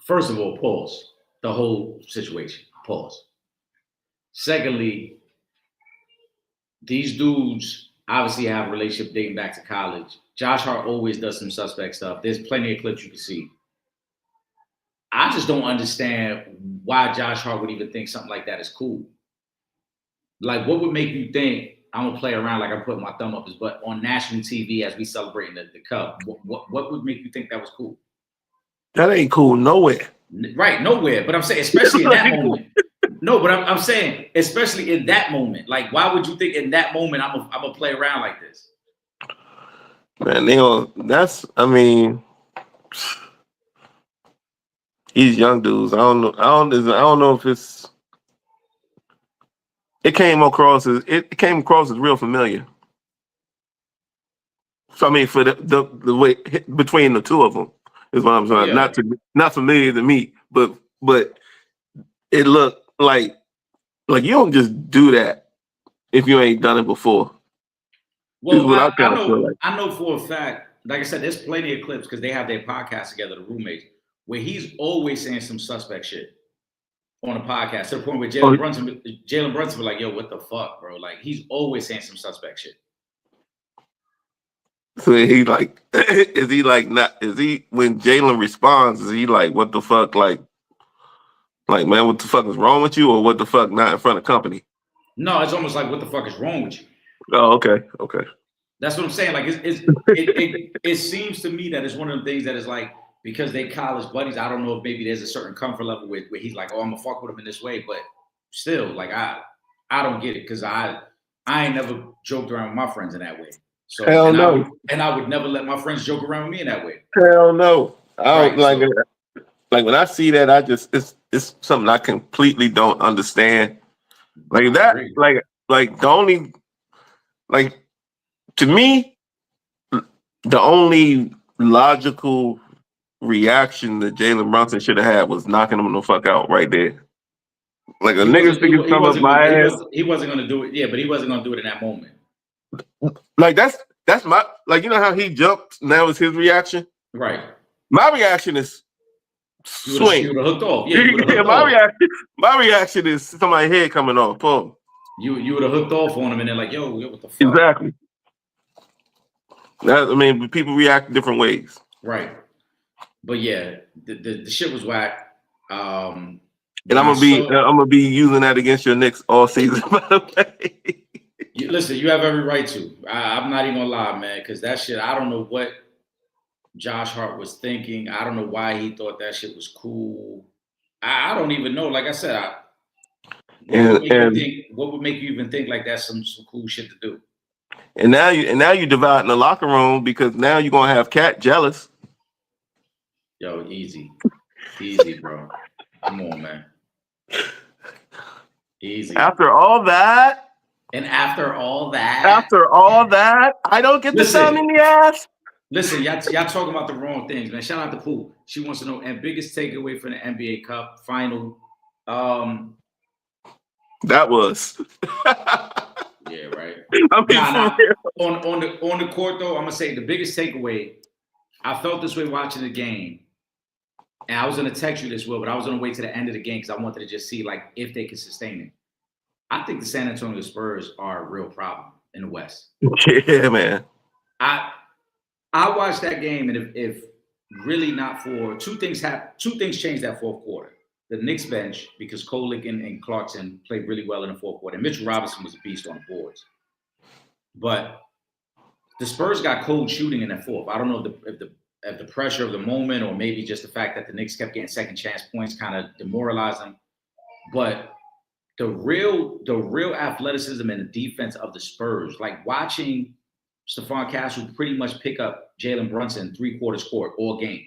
first of all, pause the whole situation. Pause. Secondly, these dudes obviously have a relationship dating back to college. Josh Hart always does some suspect stuff. There's plenty of clips you can see. I just don't understand why Josh Hart would even think something like that is cool. Like, what would make you think I'm gonna play around like I'm putting my thumb up his butt on national TV as we celebrating the Cup? What would make you think that was cool? That ain't cool nowhere. Right, nowhere. But I'm saying, especially in that moment. No, but I'm saying, especially in that moment. Like, why would you think in that moment I'm gonna play around like this? Man, I mean, these young dudes. I don't know if it came across as real familiar. So I mean, for the way between the two of them is what I'm saying. Yeah. Not familiar to me, but it looked like you don't just do that if you ain't done it before. Well, I know for a fact, like I said, there's plenty of clips because they have their podcast together, the roommates, where he's always saying some suspect shit on a podcast to the point where Jalen Brunson was like, yo, what the fuck, bro? Like, he's always saying some suspect shit. So he like, is he when Jalen responds, is he like, what the fuck, like, man, what the fuck is wrong with you, or what the fuck not in front of company? No, it's almost like, what the fuck is wrong with you? Oh, okay. That's what I'm saying. Like, it seems to me that it's one of the things that is like, because they college buddies, I don't know if maybe there's a certain comfort level where he's like, oh, I'm gonna fuck with him in this way, but still, like, I don't get it because I ain't never joked around with my friends in that way. So hell no. I would never let my friends joke around with me in that way. Hell no. I don't right, like when I see that, it's something I completely don't understand. Like that, like the only, like, to me, the only logical reaction that Jalen Brunson should have had was knocking him the fuck out right there. Like a nigga sticking thumb up my ass. He wasn't gonna do it. Yeah, but he wasn't gonna do it in that moment. Like that's my, like, you know how he jumped. Now is his reaction. Right. My reaction is swing. You would have hooked off. Yeah, my reaction is somebody's head coming off. Boom. You would have hooked off on him, and they're like, yo, what the fuck? Exactly. I mean, people react different ways. Right. But yeah, the shit was whack. And I'm gonna be using that against your Knicks all season. By the way, listen, you have every right to. I'm not even gonna lie, man, because that shit, I don't know what Josh Hart was thinking. I don't know why he thought that shit was cool. I don't even know. Like I said, what would make you even think like that's some cool shit to do? And now you divide in the locker room because now you're gonna have Cat jealous. Yo, easy, bro. Come on, man. Easy. After all that, I don't get the thumb in the ass. Listen, y'all talking about the wrong things, man. Shout out to Poole. She wants to know, and biggest takeaway from the NBA Cup final. That was. Yeah, right. I mean, on the court though, I'm gonna say the biggest takeaway. I felt this way watching the game, and I was gonna text you this, Will, but I was gonna wait to the end of the game because I wanted to just see like if they could sustain it. I think the San Antonio Spurs are a real problem in the West. Yeah, man. I watched that game, and if really not for two things changed that fourth quarter. The Knicks bench, because Kolick and Clarkson played really well in the fourth quarter. And Mitchell Robinson was a beast on the boards. But the Spurs got cold shooting in that fourth. I don't know if the pressure of the moment or maybe just the fact that the Knicks kept getting second chance points kind of demoralized them. But the real athleticism and the defense of the Spurs, like watching Stephon Castle pretty much pick up Jalen Brunson 3/4 court all game.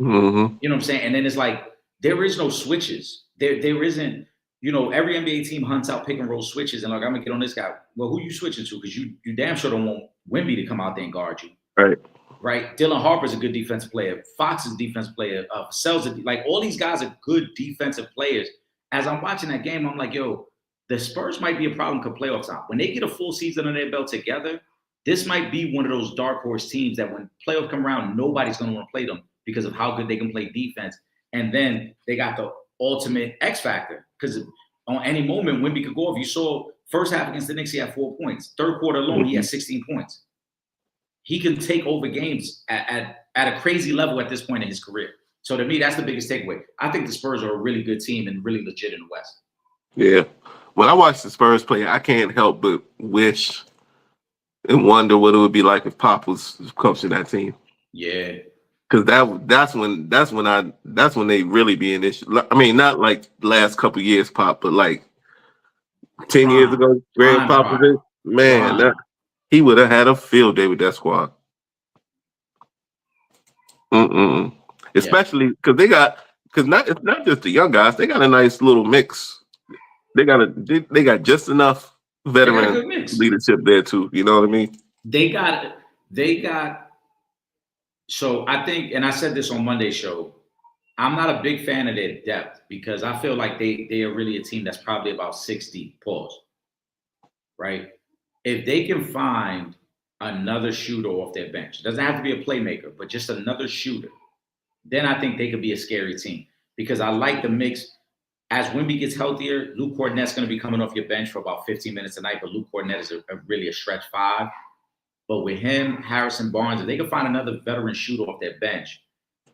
Mm-hmm. You know what I'm saying? And then it's like there is no switches. There isn't. Every NBA team hunts out pick and roll switches, and like I'm gonna get on this guy. Well, who you switching to? Because you damn sure don't want Wemby to come out there and guard you. Right. Right. Dylan Harper's a good defensive player. Fox is a defensive player. Vassell's like all these guys are good defensive players. As I'm watching that game, I'm like, yo, the Spurs might be a problem come playoff time. When they get a full season on their belt together, this might be one of those dark horse teams that when playoffs come around, nobody's going to want to play them because of how good they can play defense. And then they got the ultimate X factor because on any moment, Wemby could go off. You saw first half against the Knicks, he had 4 points. Third quarter alone, he had 16 points. He can take over games at a crazy level at this point in his career. So to me, that's the biggest takeaway. I think the Spurs are a really good team and really legit in the West. Yeah. When I watch the Spurs play, I can't help but wish and wonder what it would be like if Pop was coaching that team. Yeah. Because that's when they really be an issue. I mean, not like the last couple of years, Pop, but like 10 years ago, Graham Popovich, man, he would have had a field day with that squad. Especially because it's not just the young guys, they got a nice little mix. They got just enough veteran leadership there too. You know what I mean? They got. So I think, and I said this on Monday's show, I'm not a big fan of their depth because I feel like they are really a team that's probably about 60 pause. Right? If they can find another shooter off their bench, it doesn't have to be a playmaker, but just another shooter, then I think they could be a scary team because I like the mix. As Wemby gets healthier, Luke Kornet's going to be coming off your bench for about 15 minutes a night, but Luke Kornet is really a stretch five. But with him, Harrison Barnes, if they can find another veteran shooter off their bench,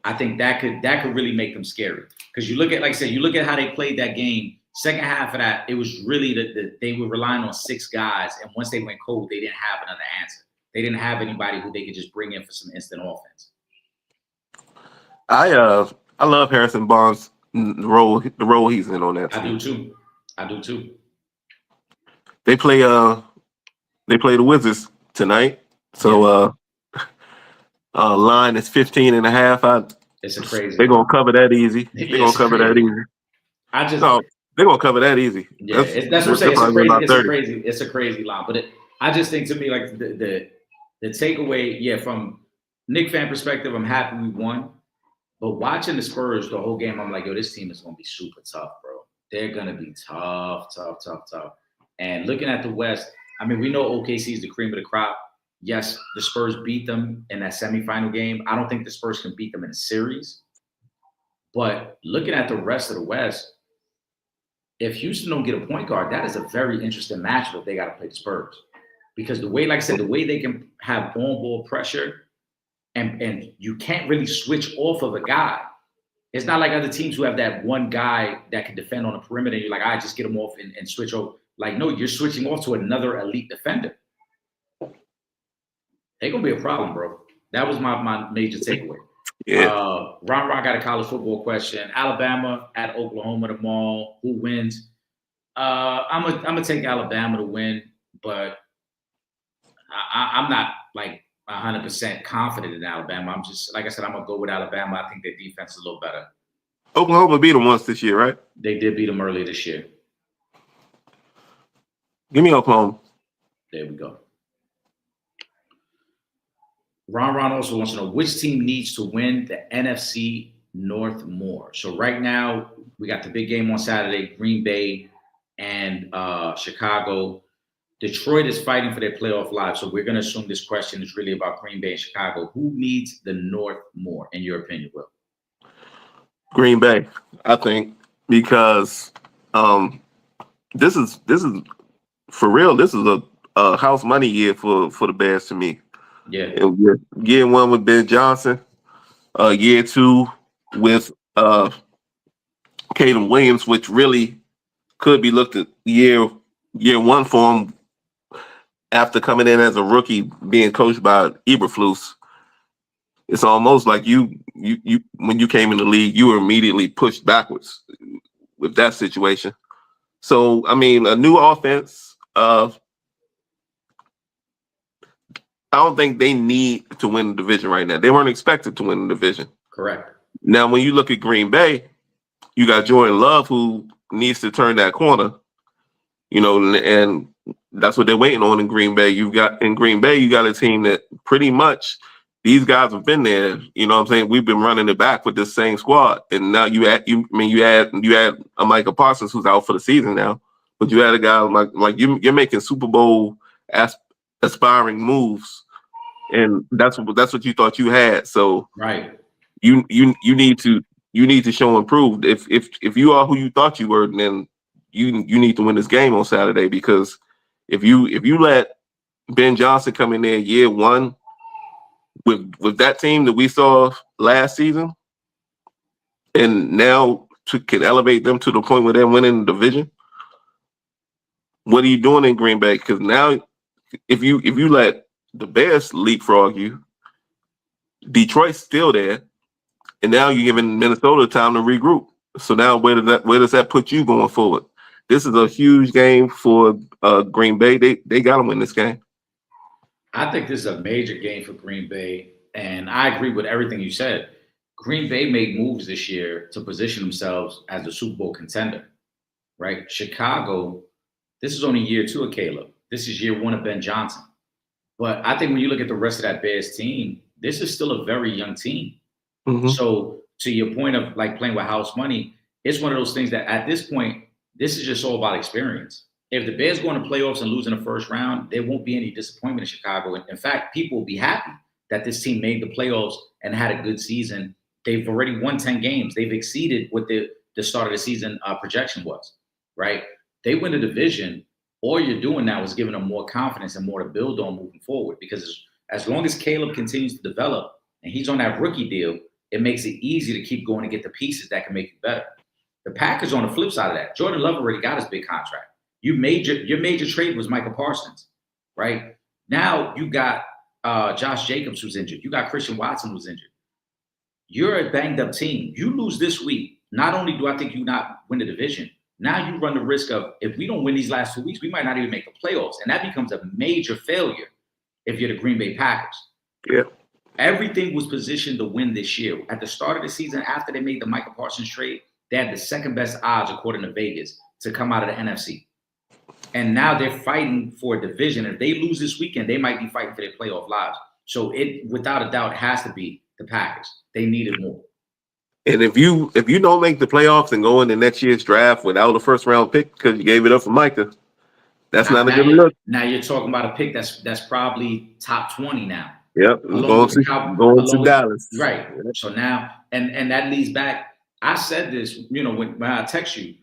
I think that could really make them scary. Because you look at, like I said, you look at how they played that game. Second half of that, it was really that they were relying on 6 guys, and once they went cold, they didn't have another answer. They didn't have anybody who they could just bring in for some instant offense. I love Harrison Barnes, the role he's in on that team. I do too. They play the Wizards tonight. So line is 15.5. It's a crazy. They're gonna cover that easy. They're gonna cover that easy. They're gonna cover that easy. Yeah, that's what I'm saying. It's a crazy line. But I just think to me, like the takeaway, from Knicks fan perspective, I'm happy we won. But watching the Spurs the whole game, I'm like, yo, this team is gonna be super tough, bro. They're gonna be tough. And looking at the West, I mean, we know OKC is the cream of the crop. Yes, the Spurs beat them in that semifinal game. I don't think the Spurs can beat them in a series. But looking at the rest of the West, if Houston don't get a point guard, that is a very interesting matchup if they got to play the Spurs. Because the way, like I said, the way they can have on-ball pressure and you can't really switch off of a guy. It's not like other teams who have that one guy that can defend on the perimeter. And you're like, just get him off and switch over. Like, no, you're switching off to another elite defender. They're going to be a problem, bro. That was my major takeaway. Yeah. Ron got a college football question. Alabama at Oklahoma tomorrow. Who wins? I'm gonna take Alabama to win, but I'm not like 100% confident in Alabama. I'm just, like I said, I'm gonna go with Alabama. I think their defense is a little better. Oklahoma beat them once this year, right? They did beat them earlier this year. Give me Oklahoma. There we go. Ron also wants to know which team needs to win the NFC North more. So right now, we got the big game on Saturday, Green Bay and Chicago. Detroit is fighting for their playoff lives. So we're going to assume this question is really about Green Bay and Chicago. Who needs the North more, in your opinion, Will? Green Bay, I think, because this is for real. This is a house money year for the Bears to me. Yeah. Year 1 with Ben Johnson, year 2 with Caleb Williams, which really could be looked at year 1 for him after coming in as a rookie, being coached by Eberflus. It's almost like you when you came in the league, you were immediately pushed backwards with that situation. So I mean, a new offense. don't think they need to win the division right now. They weren't expected to win the division. Correct. Now, when you look at Green Bay, you got Jordan Love who needs to turn that corner. And that's what they're waiting on in Green Bay. You got a team that pretty much these guys have been there. You know what I'm saying? We've been running it back with this same squad, and now you add a Micah Parsons who's out for the season now, but you add a guy like you're making Super Bowl aspiring moves, and that's what you thought you had. So right, you need to show improved. If you are who you thought you were, then you need to win this game on Saturday, because if you let Ben Johnson come in there year one with that team that we saw last season, and now can elevate them to the point where they're winning the division, what are you doing in Green Bay? Because now if you let the Bears leapfrog you, Detroit's still there, and now you're giving Minnesota time to regroup. So now where does that put you going forward? This is a huge game for Green Bay. They got to win this game. I think this is a major game for Green Bay, and I agree with everything you said. Green Bay made moves this year to position themselves as a Super Bowl contender, right? Chicago, this is only year 2 of Caleb. This is year 1 of Ben Johnson. But I think when you look at the rest of that Bears team, this is still a very young team. Mm-hmm. So to your point of like playing with house money, it's one of those things that at this point, this is just all about experience. If the Bears go into playoffs and lose in the first round, there won't be any disappointment in Chicago. In fact, people will be happy that this team made the playoffs and had a good season. They've already won 10 games. They've exceeded what the start of the season projection was, right? They win the division. All you're doing now is giving them more confidence and more to build on moving forward, because as long as Caleb continues to develop and he's on that rookie deal, it makes it easy to keep going and get the pieces that can make you better. The Packers on the flip side of that, Jordan Love already got his big contract. Your major trade was Micah Parsons, right? Now you got Josh Jacobs who's injured. You got Christian Watson who's injured. You're a banged up team. You lose this week. Not only do I think you not win the division, now you run the risk of, if we don't win these last 2 weeks, we might not even make the playoffs. And that becomes a major failure if you're the Green Bay Packers. Yeah. Everything was positioned to win this year. At the start of the season, after they made the Micah Parsons trade, they had the second best odds, according to Vegas, to come out of the NFC. And now they're fighting for a division. If they lose this weekend, they might be fighting for their playoff lives. So it, without a doubt, has to be the Packers. They need it more. And if you don't make the playoffs and go into next year's draft without a first round pick because you gave it up for Micah, that's not a good look. Now you're talking about a pick that's probably top 20 now. Yep, going to Dallas. Right. So now, and that leads back. I said this, when I text you.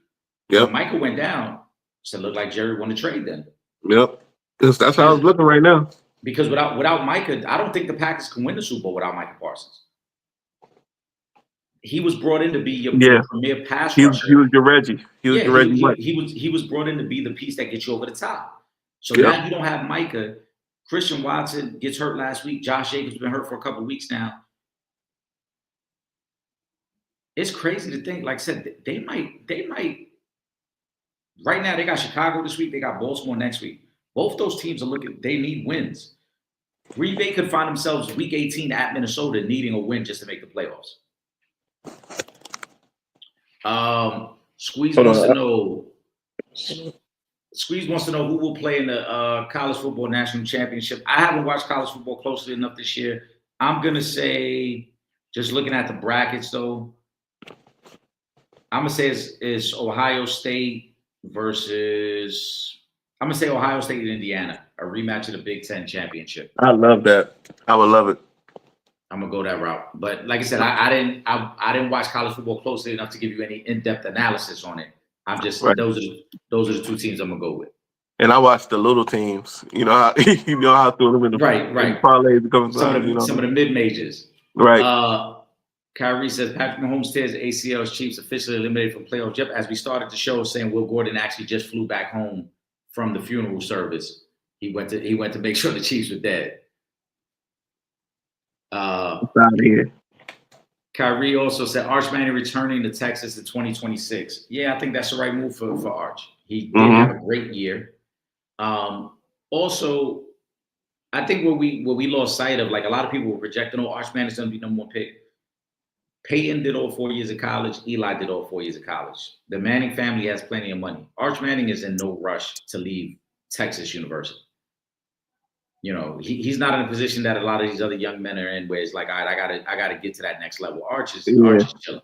Yep. When Michael went down, so it looked like Jerry won the trade then. Yep. That's how it's looking right now. Because without Micah, I don't think the Packers can win the Super Bowl without Micah Parsons. He was brought in to be your premier pass rusher. He was your Reggie. He was brought in to be the piece that gets you over the top. So now you don't have Micah. Christian Watson gets hurt last week. Josh Jacobs has been hurt for a couple of weeks now. It's crazy to think, like I said, they might. Right now, they got Chicago this week. They got Baltimore next week. Both those teams are they need wins. Green Bay could find themselves week 18 at Minnesota needing a win just to make the playoffs. Squeeze wants to know who will play in the college football national championship. I haven't watched college football closely enough this year. I'm going to say, just looking at the brackets, though, I'm going to say it's Ohio State versus – I'm going to say Ohio State and Indiana, a rematch of the Big Ten championship. I love that. I would love it. I'm going to go that route. But like I said, I didn't watch college football closely enough to give you any in-depth analysis on it. I'm just those are the two teams I'm going to go with. And I watched the little teams. You know how how to throw them in the parlays some of the mid-majors. Right. Kyrie says Patrick Mahomes tears ACL's Chiefs officially eliminated from playoffs. Yep, as we started the show, saying Will Gordon actually just flew back home from the funeral service. He went to make sure the Chiefs were dead. Out of here. Kyrie also said Arch Manning returning to Texas in 2026. Yeah, I think that's the right move for Arch. He did have a great year. Also, I think what we lost sight of, like a lot of people were projecting, oh, Arch Manning's going to be number one pick. Peyton did all 4 years of college. Eli did all 4 years of college. The Manning family has plenty of money. Arch Manning is in no rush to leave Texas University. You know, he's not in a position that a lot of these other young men are in, where it's like, all right, I gotta get to that next level. Arch is chilling.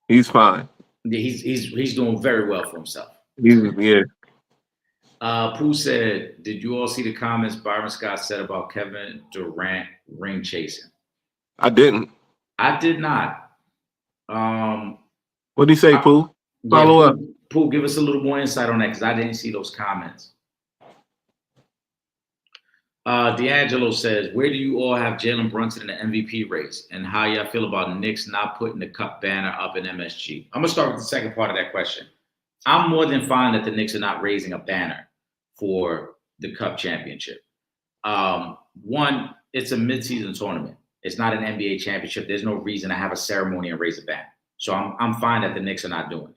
He's fine. He's doing very well for himself. Yeah. Pooh said, "Did you all see the comments Byron Scott said about Kevin Durant ring chasing?" I didn't. I did not. What did he say, Pooh? Follow up. Pooh, give us a little more insight on that, because I didn't see those comments. D'Angelo says, "Where do you all have Jalen Brunson in the MVP race, and how y'all feel about Knicks not putting the cup banner up in MSG?" I'm gonna start with the second part of that question. I'm more than fine that the Knicks are not raising a banner for the Cup championship. One, it's a midseason tournament. It's not an NBA championship. There's no reason to have a ceremony and raise a banner. So I'm fine that the Knicks are not doing it.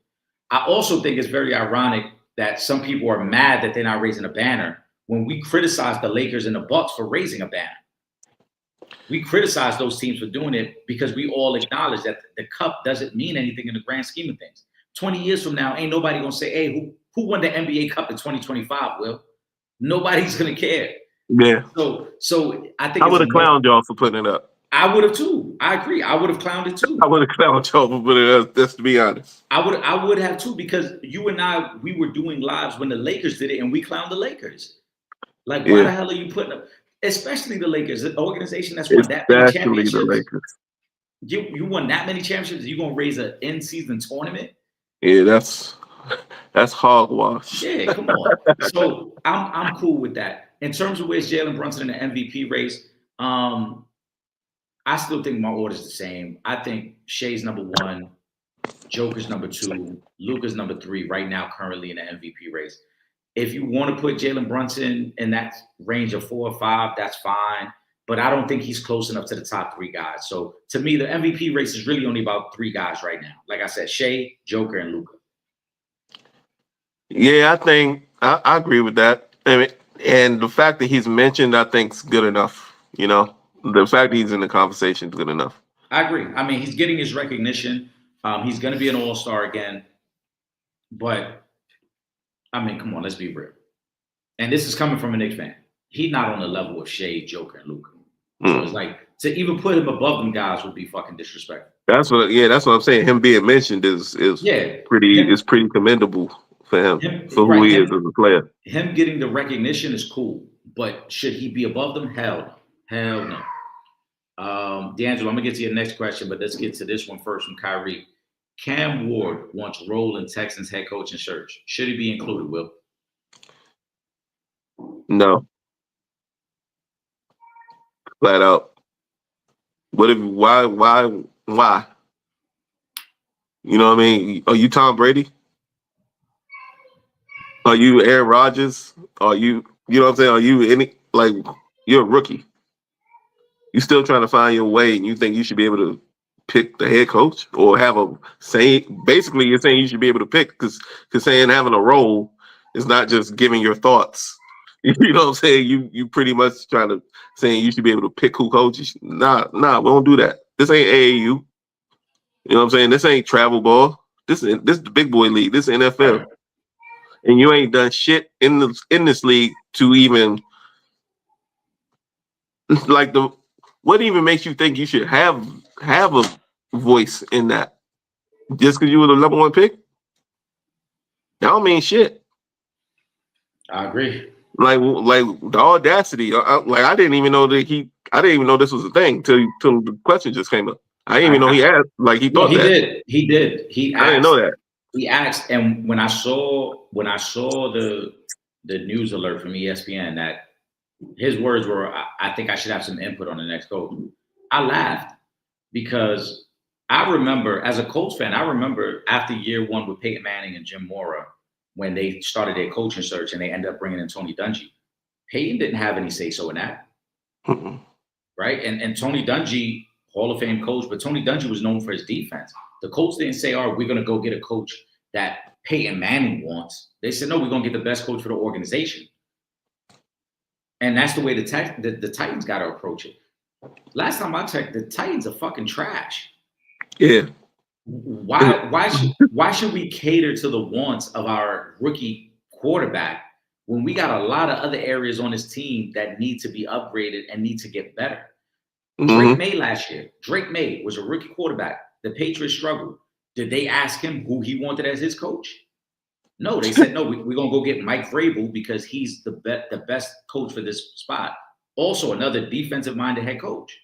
I also think it's very ironic that some people are mad that they're not raising a banner when we criticize the Lakers and the Bucks for raising a banner. We criticize those teams for doing it because we all acknowledge that the Cup doesn't mean anything in the grand scheme of things. 20 years from now, ain't nobody gonna say, "Hey, who won the NBA Cup in 2025?" Will nobody's gonna care. Yeah. So I think I would have clowned y'all for putting it up. I would have too. I agree. I would have clowned it too. I would have clowned y'all for putting it up. Just to be honest, I would have too, because you and I, we were doing lives when the Lakers did it, and we clowned the Lakers. Like, why the hell are you putting up? Especially the Lakers, the organization that's won that many championships. The Lakers. You won that many championships. You gonna raise an in-season tournament? Yeah, that's hogwash. Yeah, come on. So I'm cool with that. In terms of where's Jalen Brunson in the MVP race, I still think my order's the same. I think Shea's number one, Joker's number two, Luka's number three right now, currently in the MVP race. If you want to put Jalen Brunson in that range of 4 or 5, that's fine. But I don't think he's close enough to the top 3 guys. So to me, the MVP race is really only about 3 guys right now. Like I said, Shea, Joker, and Luka. Yeah, I think I agree with that. I mean, and the fact that he's mentioned, I think, is good enough. You know, the fact that he's in the conversation is good enough. I agree. I mean, he's getting his recognition. He's going to be an all-star again. But, I mean, come on, let's be real. And this is coming from a Knicks fan. He's not on the level of Shea, Joker, and Luka. So it's like, to even put him above them guys would be fucking disrespectful. That's what I'm saying. Him being mentioned is pretty commendable for him for who he is as a player. Him getting the recognition is cool, but should he be above them? Hell no. D'Angelo, I'm gonna get to your next question, but let's get to this one first from Kyrie. Cam Ward wants role in Texans head coaching search. Should he be included, Will? No. Flat out. Why? You know what I mean? Are you Tom Brady? Are you Aaron Rodgers? Are you know what I'm saying? Are you you're a rookie? You still trying to find your way, and you think you should be able to pick the head coach or have a say? Basically, you're saying you should be able to pick because saying having a role is not just giving your thoughts. You know what I'm saying? You pretty much trying to saying you should be able to pick who coaches. Nah, we don't do that. This ain't AAU. You know what I'm saying? This ain't travel ball. This is the big boy league. This is NFL. And you ain't done shit in this league to even what even makes you think you should have a voice in that? Just because you were the number 1 pick? That don't mean shit. I agree. Like the audacity. I didn't even know this was a thing till the question just came up. I didn't even know he asked. Like he thought that. He did. I didn't know that. He asked, and when I saw the news alert from ESPN that his words were, "I think I should have some input on the next coach," I laughed because I remember, as a Colts fan, after year 1 with Peyton Manning and Jim Mora, when they started their coaching search and they ended up bringing in Tony Dungy. Peyton didn't have any say-so in that, right? And Tony Dungy, Hall of Fame coach, but Tony Dungy was known for his defense. The Colts didn't say, "All right, we're going to go get a coach that Peyton Manning wants." They said, "No, we're going to get the best coach for the organization." And that's the way the Titans got to approach it. Last time I checked, the Titans are fucking trash. Yeah. Why should we cater to the wants of our rookie quarterback when we got a lot of other areas on this team that need to be upgraded and need to get better? Drake May last year. Drake May was a rookie quarterback. The Patriots struggled. Did they ask him who he wanted as his coach? No, they said, no, we're going to go get Mike Vrabel because he's the best coach for this spot. Also, another defensive-minded head coach.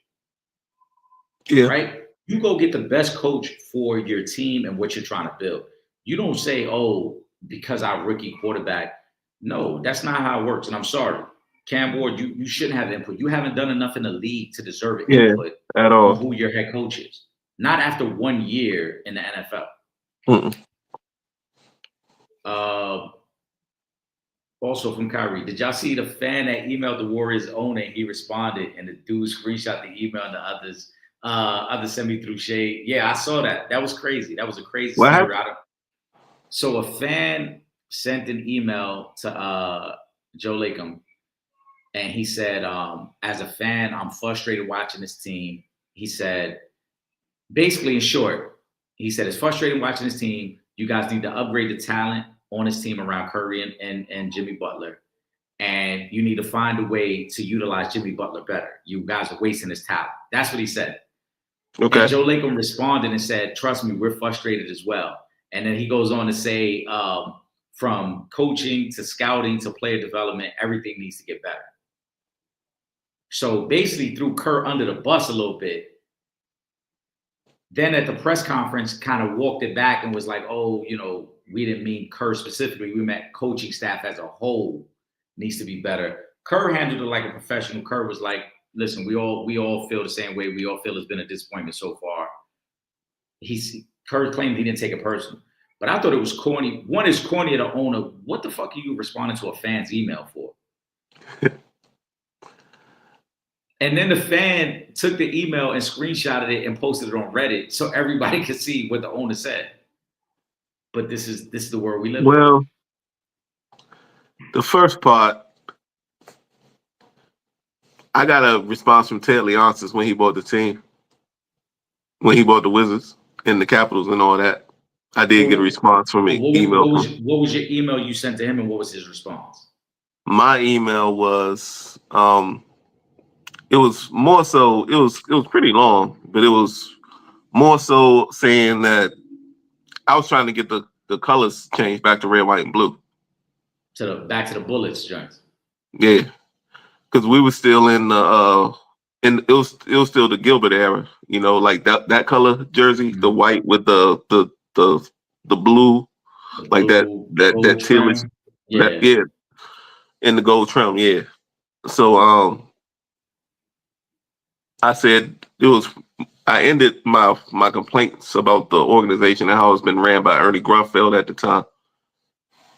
Yeah. Right? You go get the best coach for your team and what you're trying to build. You don't say, oh, because our rookie quarterback. No, that's not how it works. And I'm sorry. Cam Ward, you shouldn't have input. You haven't done enough in the league to deserve input at all on who your head coach is. Not after 1 year in the NFL. Also from Kyrie, did y'all see the fan that emailed the Warriors owner and he responded and the dude screenshot the email and the others sent me through shade? Yeah, I saw that. That was crazy. That was a crazy story. So a fan sent an email to Joe Lacob and he said, as a fan, I'm frustrated watching this team. He said, basically in short, he said, it's frustrating watching this team. You guys need to upgrade the talent on his team around Curry and Jimmy Butler. And you need to find a way to utilize Jimmy Butler better. You guys are wasting his talent. That's what he said. Okay. And Joe Lacob responded and said, trust me, we're frustrated as well. And then he goes on to say, from coaching to scouting to player development, everything needs to get better. So basically threw Kerr under the bus a little bit. Then at the press conference, kind of walked it back and was like, oh, we didn't mean Kerr specifically. We meant coaching staff as a whole needs to be better. Kerr handled it like a professional. Kerr was like, listen, we all feel the same way. We all feel it's been a disappointment so far. Kerr claimed he didn't take it personal. But I thought it was corny. One is corny to owner. What the fuck are you responding to a fan's email for? And then the fan took the email and screenshotted it and posted it on Reddit so everybody could see what the owner said. But this is the world we live in. Well, the first part, I got a response from Ted Leonsis when he bought the team, when he bought the Wizards and the Capitals and all that. I did get a response from an email. What was your email you sent to him and what was his response? My email was, it was more so, it was pretty long, but it was more so saying that I was trying to get the colors changed back to red, white, and blue. Back to the Bullets joints. Yeah, because we were still in the and it was still the Gilbert era. Like that color jersey, the white with the blue, like that tealish, and the gold trim. Yeah. So I said I ended my complaints about the organization and how it's been ran by Ernie Grunfeld at the time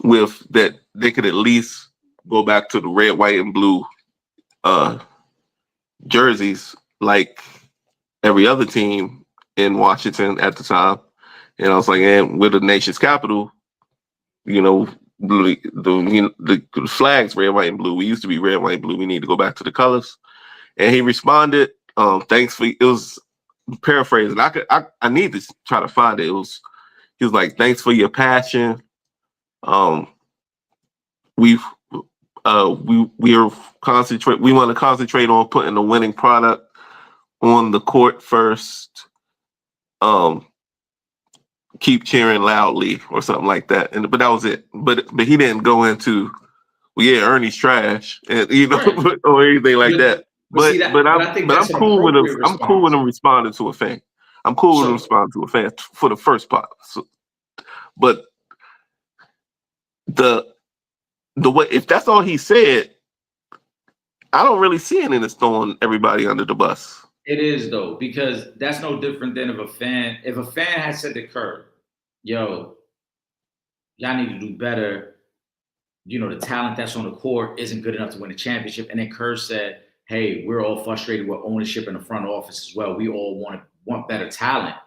with that they could at least go back to the red, white, and blue jerseys like every other team in Washington at the time. And I was like, and we're the nation's capital, the flags red, white, and blue. We used to be red, white, and blue. We need to go back to the colors. And he responded, thanks for, it was paraphrasing. I need to try to find it. He was like, thanks for your passion. We want to concentrate on putting the winning product on the court first. Keep cheering loudly or something like that. But that was it. But he didn't go into, Ernie's trash and right. or anything like that. But I'm cool with him. I'm cool with him responding to a fan. I'm cool with him responding to a fan for the first part. So, but the way, if that's all he said, I don't really see it in his throwing everybody under the bus. It is though, because that's no different than if a fan had said to Kerr, yo, y'all need to do better. The talent that's on the court isn't good enough to win a championship. And then Kerr said, hey, we're all frustrated with ownership in the front office as well. We all want better talent.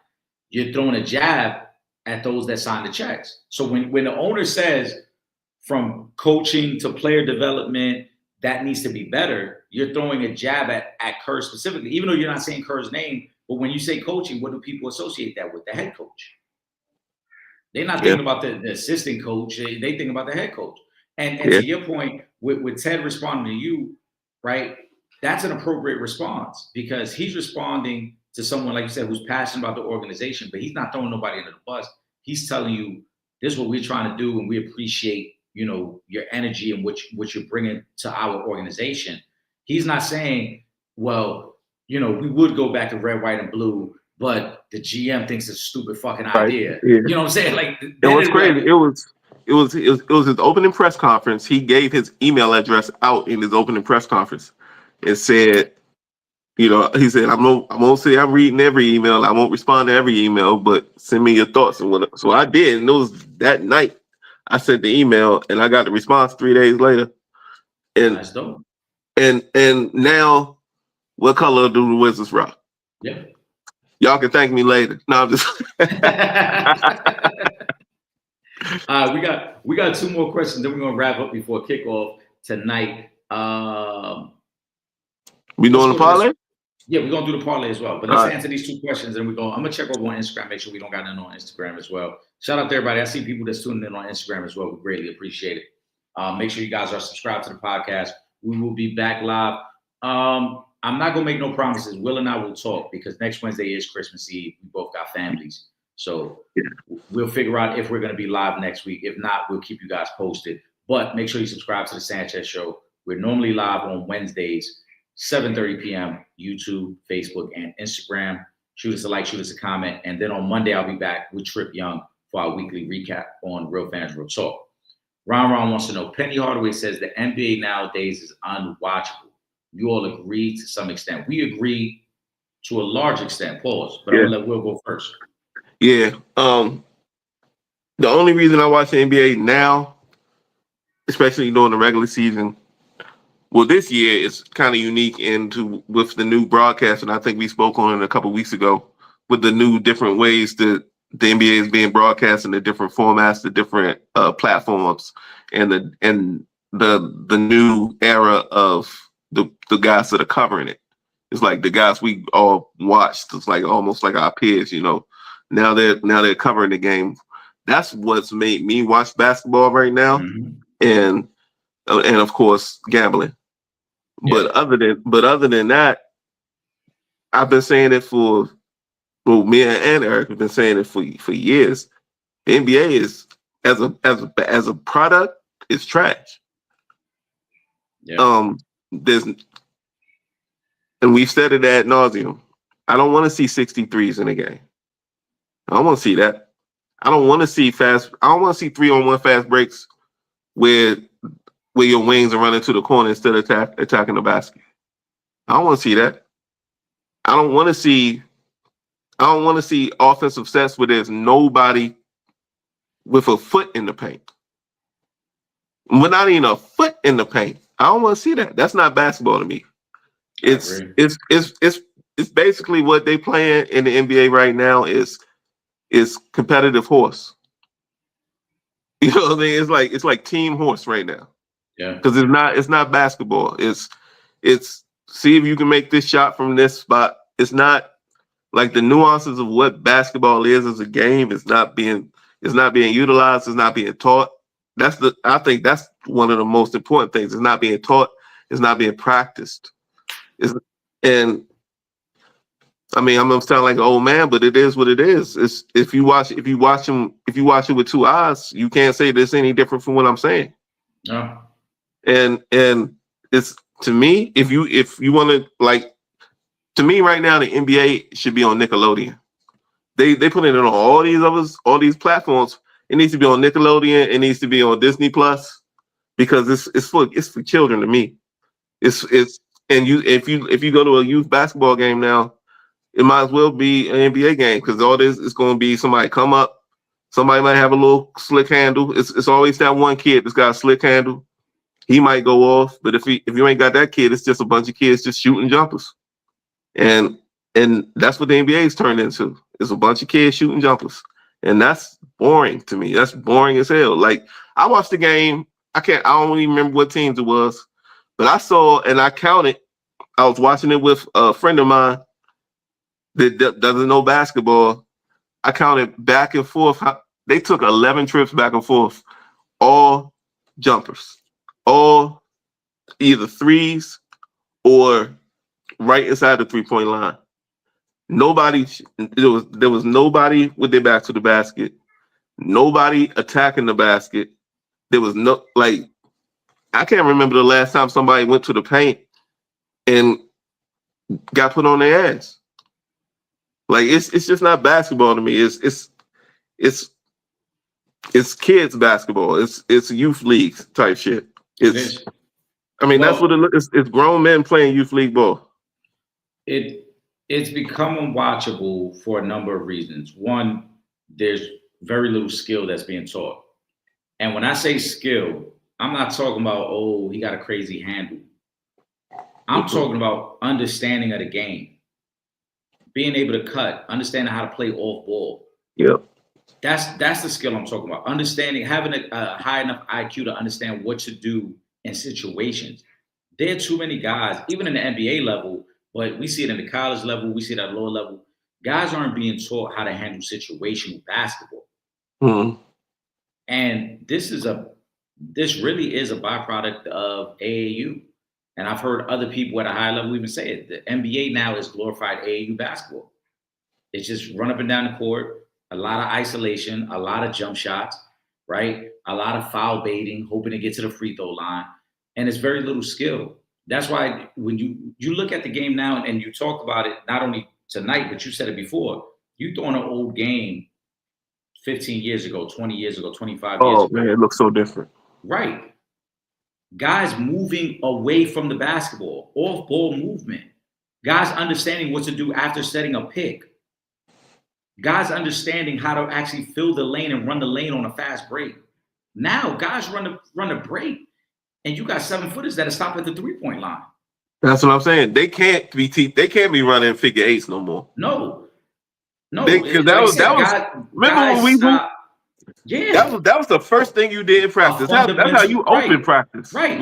You're throwing a jab at those that sign the checks. So when the owner says from coaching to player development, that needs to be better, you're throwing a jab at Kerr specifically, even though you're not saying Kerr's name. But when you say coaching, what do people associate that with? The head coach. They're not Yeah. thinking about the assistant coach. They think about the head coach. And Yeah. to your point, with Ted responding to you, right? That's an appropriate response because he's responding to someone, like you said, who's passionate about the organization, but he's not throwing nobody under the bus. He's telling you, this is what we're trying to do, and we appreciate, your energy and what you're bringing to our organization. He's not saying, well, we would go back to red, white, and blue, but the GM thinks it's a stupid fucking idea. Right. Yeah. You know what I'm saying? Like, it was crazy. It was his opening press conference. He gave his email address out in his opening press conference and said, he said, I won't say I'm reading every email. I won't respond to every email, but send me your thoughts. And so I did. And it was that night I sent the email and I got the response 3 days later. And that's dope. And now, what color do the Wizards rock? Yeah. Y'all can thank me later. No, I'm just. We got 2 more questions. Then we're gonna wrap up before kickoff tonight. We doing the parlay? Yeah, we're gonna do the parlay as well. But let's answer these 2 questions, and I'm gonna check over on Instagram, make sure we don't got none on Instagram as well. Shout out to everybody. I see people that's tuning in on Instagram as well. We greatly appreciate it. Make sure you guys are subscribed to the podcast. We will be back live. I'm not gonna make no promises. Will and I will talk because next Wednesday is Christmas Eve. We both got families, so we'll figure out if we're gonna be live next week. If not, we'll keep you guys posted. But make sure you subscribe to the Sanchez Show. We're normally live on Wednesdays, 7:30 p.m. YouTube, Facebook, and Instagram. Shoot us a like, shoot us a comment, and then on Monday I'll be back with Trip Young for our weekly recap on Real Fans Real Talk. Ron wants to know. Penny Hardaway says the NBA nowadays is unwatchable. You all agree to some extent. We agree to a large extent. Pause. But I'm gonna let Will go first. Yeah. The only reason I watch the NBA now, especially during the regular season, well, this year is kind of unique with the new broadcast, and I think we spoke on it a couple weeks ago with the new different ways that the NBA is being broadcast in the different formats, the different platforms, and the new era of the guys that are covering it. It's like the guys we all watched. It's like almost like our peers, Now they're covering the game. That's what's made me watch basketball right now, and of course gambling. Yeah. But other than that, I've been saying it me and Eric have been saying it for years. The NBA is as a product is trash. Yeah. And we've said it ad nauseum. I don't want to see 63s in a game. I don't want to see that. I don't want to see 3-on-1 fast breaks where your wings are running to the corner instead of attacking the basket. I don't want to see that. I don't want to see offensive sets where there's nobody with a foot in the paint. We're not even a foot in the paint. I don't want to see that. That's not basketball to me. It's basically what they playing in the NBA right now is competitive horse. You know what I mean? It's like team horse right now. Yeah. Because it's not basketball. It's see if you can make this shot from this spot. It's not like the nuances of what basketball is as a game. It's not being utilized. It's not being taught. I think that's one of the most important things. It's not being taught. It's not being practiced. And I mean, I'm gonna sound like an old man, but it is what it is. It's if you watch it with 2 eyes, you can't say this any different from what I'm saying. No. And it's, to me, if you want to, like, to me right now, the NBA should be on Nickelodeon. They put it on all these platforms. It needs to be on Nickelodeon. It needs to be on Disney Plus because it's for children to me. And if you go to a youth basketball game now, it might as well be an NBA game because all this is going to be somebody come up, somebody might have a little slick handle. It's always that one kid that's got a slick handle. He might go off, but if you ain't got that kid, it's just a bunch of kids just shooting jumpers, and that's what the NBA is turned into. It's a bunch of kids shooting jumpers, and that's boring to me. That's boring as hell. Like I watched the game. I don't even remember what teams it was, But I saw and I counted. I was watching it with a friend of mine that doesn't know basketball. I counted back and forth. They took 11 trips back and forth, all jumpers, all either threes or right inside the 3-point line. Nobody, there was nobody with their back to the basket. Nobody attacking the basket. There was no, like, I can't remember the last time somebody went to the paint and got put on their ass. Like, it's just not basketball to me. It's kids basketball. It's youth leagues type shit. It's, I mean, that's what it is. It's grown men playing youth league ball. It's become unwatchable for a number of reasons. One, there's very little skill that's being taught. And when I say skill, I'm not talking about, oh, he got a crazy handle. I'm talking about understanding of the game, being able to cut, understanding how to play off ball. Yep. That's the skill I'm talking about. Understanding, having a high enough IQ to understand what to do in situations. There are too many guys, even in the NBA level, but we see it in the college level, we see it at lower level. Guys aren't being taught how to handle situational basketball. Mm-hmm. And this really is a byproduct of AAU. And I've heard other people at a high level even say it. The NBA now is glorified AAU basketball. It's just run up and down the court, a lot of isolation, a lot of jump shots, right? A lot of foul baiting, hoping to get to the free throw line. And it's very little skill. That's why when you look at the game now and you talk about it, not only tonight, but you said it before, you throwing an old game 15 years ago, 20 years ago, 25 years ago. Oh, man, it looks so different. Right. Guys moving away from the basketball, off-ball movement. Guys understanding what to do after setting a pick. Guys understanding how to actually fill the lane and run the lane on a fast break. Now, guys run a break, and you got 7-footers that stop at the 3-point line. That's what I'm saying. They can't be running figure eights no more. No, because remember when we stop. Yeah, that was the first thing you did in practice. That's how you open practice. Right.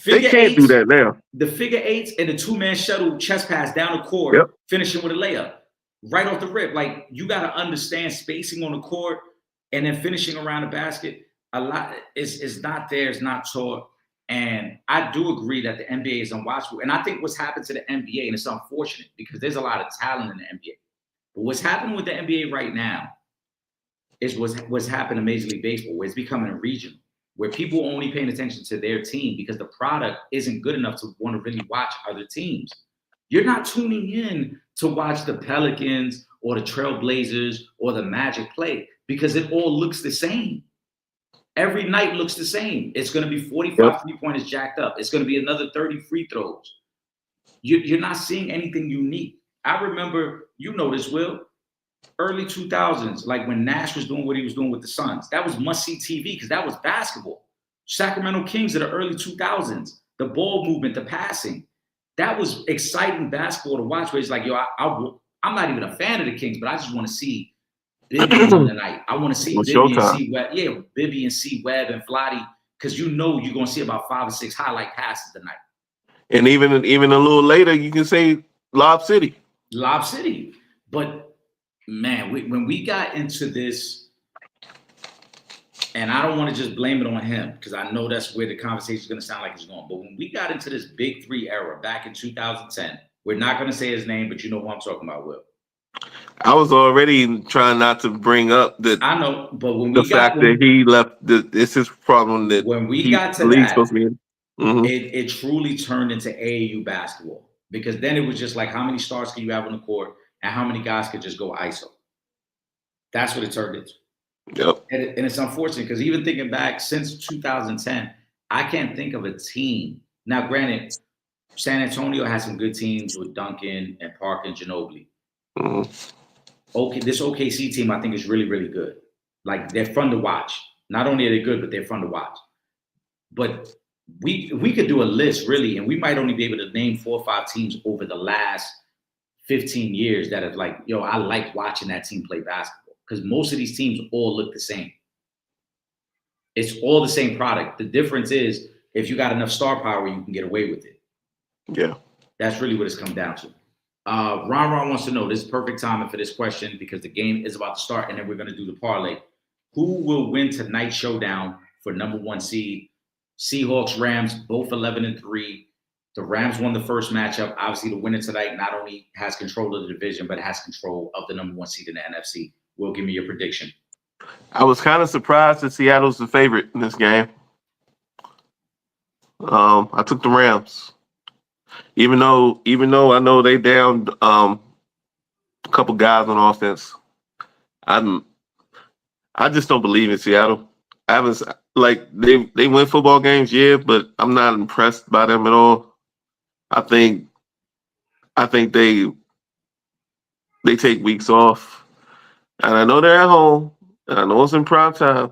They can't do that now. The figure eights and the 2-man shuttle chest pass down the court, finishing with a layup right off the rip. Like, you got to understand spacing on the court and then finishing around the basket. A lot is not there. It's not taught. And I do agree that the NBA is unwatchable. And I think what's happened to the NBA, and it's unfortunate because there's a lot of talent in the NBA. But what's happening with the NBA right now is what's happened to Major League Baseball, where it's becoming regional, where people are only paying attention to their team because the product isn't good enough to want to really watch other teams. You're not tuning in to watch the Pelicans or the Trailblazers or the Magic play because it all looks the same. Every night looks the same. It's going to be 45 3-pointers jacked up. It's going to be another 30 free throws. You're not seeing anything unique. I remember, you know this, Will, early 2000s, like when Nash was doing what he was doing with the Suns. That was must-see TV because that was basketball. Sacramento Kings of the early 2000s, the ball movement, the passing. That was exciting basketball to watch where it's like, yo, I'm not even a fan of the Kings, but I just want to see Bibby on the night. I want to see Bibby and C Webb. Yeah, Bibby and C Webb and Flotty, because you know you're going to see about 5 or 6 highlight passes tonight. And even a little later, you can say Lob City. Lob City. But, man, when we got into this, and I don't want to just blame it on him because I know that's where the conversation is going to sound like it's going. But when we got into this Big Three era back in 2010, we're not going to say his name, but you know who I'm talking about, Will. I was already trying not to bring up that. I know, but when the fact that he left, it's his problem that when we got to that, supposed to be it truly turned into AAU basketball because then it was just like how many stars can you have on the court and how many guys could just go ISO. That's what it turned into. Yep. And it's unfortunate because even thinking back since 2010, I can't think of a team. Now, granted, San Antonio has some good teams with Duncan and Parker and Ginobili. Okay, this OKC team I think is really, really good. Like, they're fun to watch. Not only are they good, but they're fun to watch. But we could do a list really, and we might only be able to name 4 or 5 teams over the last 15 years that have like, yo, I like watching that team play basketball because most of these teams all look the same. It's all the same product. The difference is if you got enough star power, you can get away with it. Yeah. That's really what it's come down to. Ron wants to know, this is perfect timing for this question because the game is about to start and then we're going to do the parlay. Who will win tonight's showdown for number 1 seed? Seahawks, Rams, both 11-3. The Rams won the first matchup. Obviously, the winner tonight not only has control of the division, but has control of the number 1 seed in the NFC. Will, give me your prediction. I was kind of surprised that Seattle's the favorite in this game. I took the Rams. Even though I know they downed a couple guys on offense, I just don't believe in Seattle. I haven't they win football games, yeah, but I'm not impressed by them at all. I think they take weeks off, and I know they're at home, and I know it's in prime time,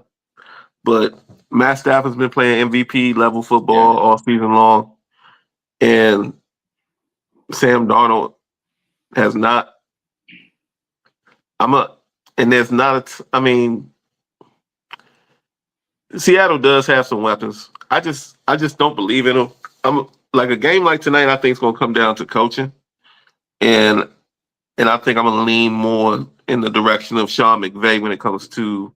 but Matt Stafford's been playing MVP level football all season long, and Sam Darnold has not. Seattle does have some weapons. I just don't believe in them. I'm like a game like tonight. I think it's going to come down to coaching, and I think I'm going to lean more in the direction of Sean McVay when it comes to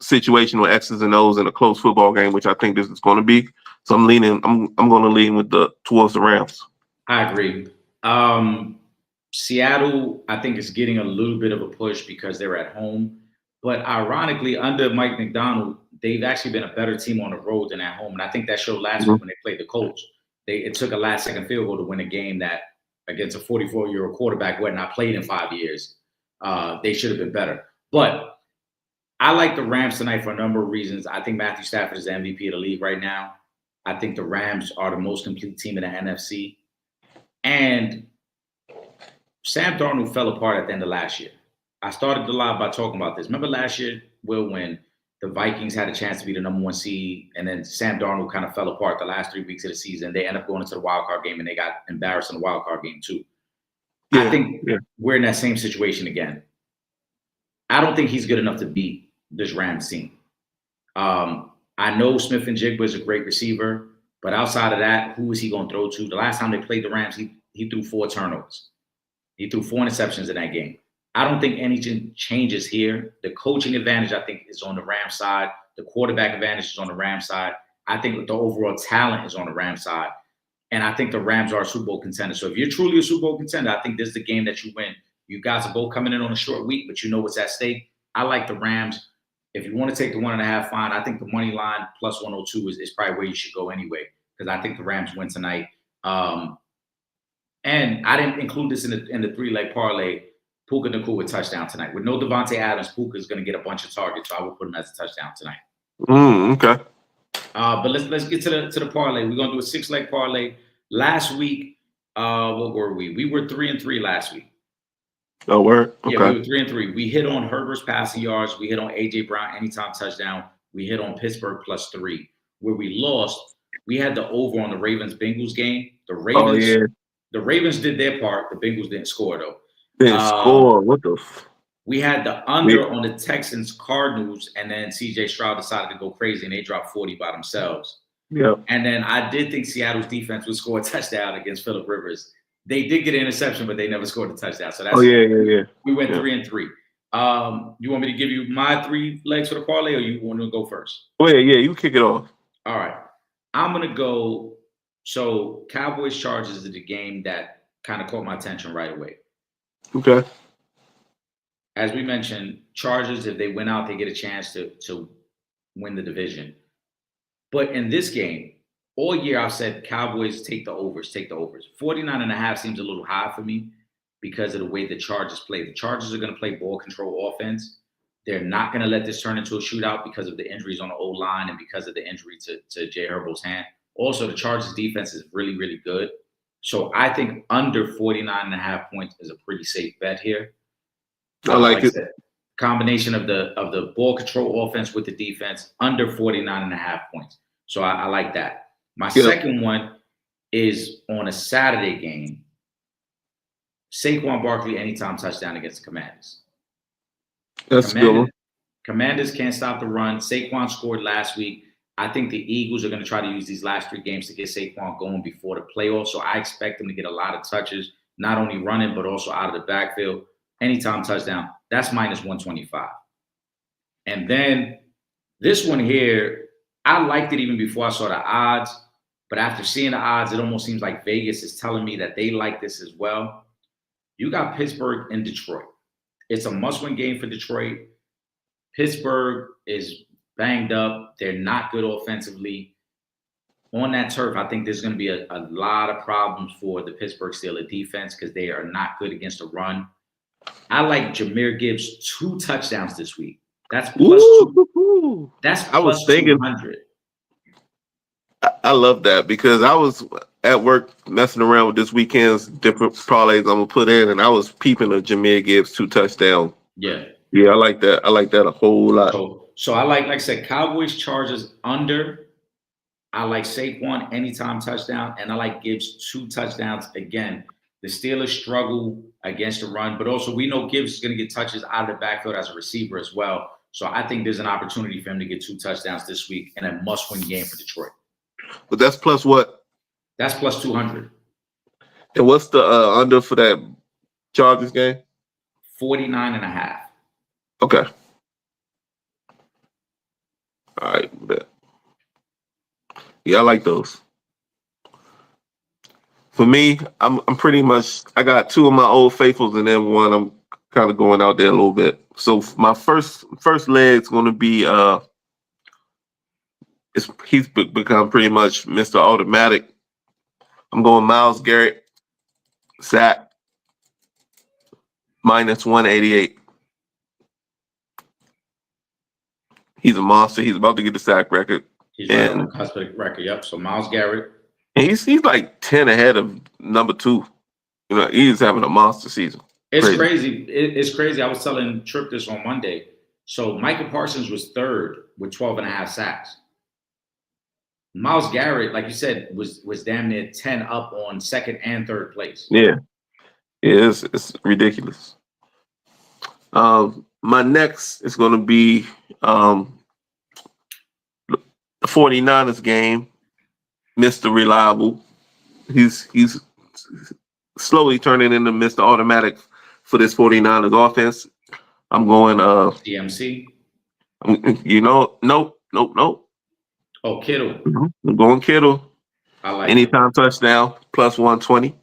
situational X's and O's in a close football game, which I think this is going to be. So I'm going to lean with towards the Rams. I agree. Seattle, I think, is getting a little bit of a push because they're at home. But ironically, under Mike McDonald, they've actually been a better team on the road than at home. And I think that showed last week when they played the Colts. It took a last-second field goal to win a game that against a 44-year-old quarterback who had not played in 5 years. They should have been better. But I like the Rams tonight for a number of reasons. I think Matthew Stafford is the MVP of the league right now. I think the Rams are the most complete team in the NFC. And Sam Darnold fell apart at the end of last year. I started the live by talking about this. Remember last year, Will, when the Vikings had a chance to be the number 1 seed, and then Sam Darnold kind of fell apart the last 3 weeks of the season. They ended up going into the wild card game, and they got embarrassed in the wild card game too. I think we're in that same situation again. I don't think he's good enough to beat this Rams team. I know Smith and Jigba is a great receiver, but outside of that, who is he going to throw to? The last time they played the Rams, he threw 4 turnovers. He threw 4 interceptions in that game. I don't think anything changes here. The coaching advantage, I think, is on the Rams side. The quarterback advantage is on the Rams side. I think the overall talent is on the Rams side. And I think the Rams are a Super Bowl contender. So if you're truly a Super Bowl contender, I think this is the game that you win. You guys are both coming in on a short week, but you know what's at stake. I like the Rams. If you want to take the 1.5, fine. I think the money line plus 102 is probably where you should go anyway, because I think the Rams win tonight. And I didn't include this in the 3-leg parlay. Puka Nacua with touchdown tonight. With no Devontae Adams, Puka is going to get a bunch of targets, so I will put him as a touchdown tonight. Okay. But let's get to the parlay. We're going to do a 6-leg parlay. Last week, what were we? We were 3-3 last week. Oh, word? Okay. Yeah, we were 3-3. We hit on Herbert's passing yards. We hit on A.J. Brown anytime touchdown. We hit on Pittsburgh +3. Where we lost, we had the over on the Ravens-Bengals game. The Ravens did their part. The Bengals didn't score, though. Didn't score. What the? We had the under on the Texans-Cardinals, and then C.J. Stroud decided to go crazy, and they dropped 40 by themselves. Yeah. And then I did think Seattle's defense would score a touchdown against Phillip Rivers. They did get an interception, but they never scored a touchdown. So that's we went 3-3. You want me to give you my 3 legs for the parlay, or you want to go first? Oh yeah, you kick it off. All right. I'm gonna go. So Cowboys Chargers is the game that kind of caught my attention right away. Okay. As we mentioned, Chargers, if they win out, they get a chance to win the division. But in this game, all year I've said Cowboys take the overs. 49.5 seems a little high for me because of the way the Chargers play. The Chargers are going to play ball control offense. They're not going to let this turn into a shootout because of the injuries on the O-line and because of the injury to Jay Herbo's hand. Also, the Chargers defense is really, really good. So I think under 49.5 points is a pretty safe bet here. I like it. Combination of the ball control offense with the defense under 49.5 points. So I like that. My second one is on a Saturday game. Saquon Barkley anytime touchdown against the Commanders. That's good. Commanders can't stop the run. Saquon scored last week. I think the Eagles are going to try to use these last 3 games to get Saquon going before the playoffs. So I expect them to get a lot of touches, not only running, but also out of the backfield. Anytime touchdown, that's minus 125. And then this one here, I liked it even before I saw the odds. But after seeing the odds, it almost seems like Vegas is telling me that they like this as well. You got Pittsburgh and Detroit. It's a must-win game for Detroit. Pittsburgh is banged up. They're not good offensively. On that turf, I think there's going to be a lot of problems for the Pittsburgh Steelers defense because they are not good against the run. I like Jahmyr Gibbs 2 touchdowns this week. That's plus two. That's I was plus thinking 200. I love that because I was at work messing around with this weekend's different parlays I'm gonna put in, and I was peeping a Jahmyr Gibbs 2 touchdown. Yeah. Yeah, I like that. I like that a whole lot. So I like I said, Cowboys Chargers under. I like Saquon anytime touchdown, and I like Gibbs 2 touchdowns. Again, the Steelers struggle against the run, but also we know Gibbs is going to get touches out of the backfield as a receiver as well. So I think there's an opportunity for him to get 2 touchdowns this week in a must-win game for Detroit. But that's plus what? That's plus 200. And what's the under for that Chargers game? 49.5. Okay. All right. Bet. Yeah, I like those. For me, I'm pretty much I got 2 of my old faithfuls and then one I'm kind of going out there a little bit. So my first leg's going to be he's become pretty much Mr. Automatic. I'm going Myles Garrett, sack, minus 188. He's a monster. He's about to get the sack record. He's right on the cusp of the record. Yep. So Myles Garrett. And he's like 10 ahead of number 2. You know, he's having a monster season. It's crazy. It's crazy. I was telling Tripp this on Monday. So Michael Parsons was 3rd with 12.5 sacks. Myles Garrett, like you said, was damn near 10 up on 2nd and 3rd place. Yeah. It's ridiculous. My next is going to be the 49ers game. Mr. Reliable. He's slowly turning into Mr. Automatic for this 49ers offense. I'm going DMC. Nope. Oh, Kittle. I'm going Kittle. I like anytime touchdown, plus 120.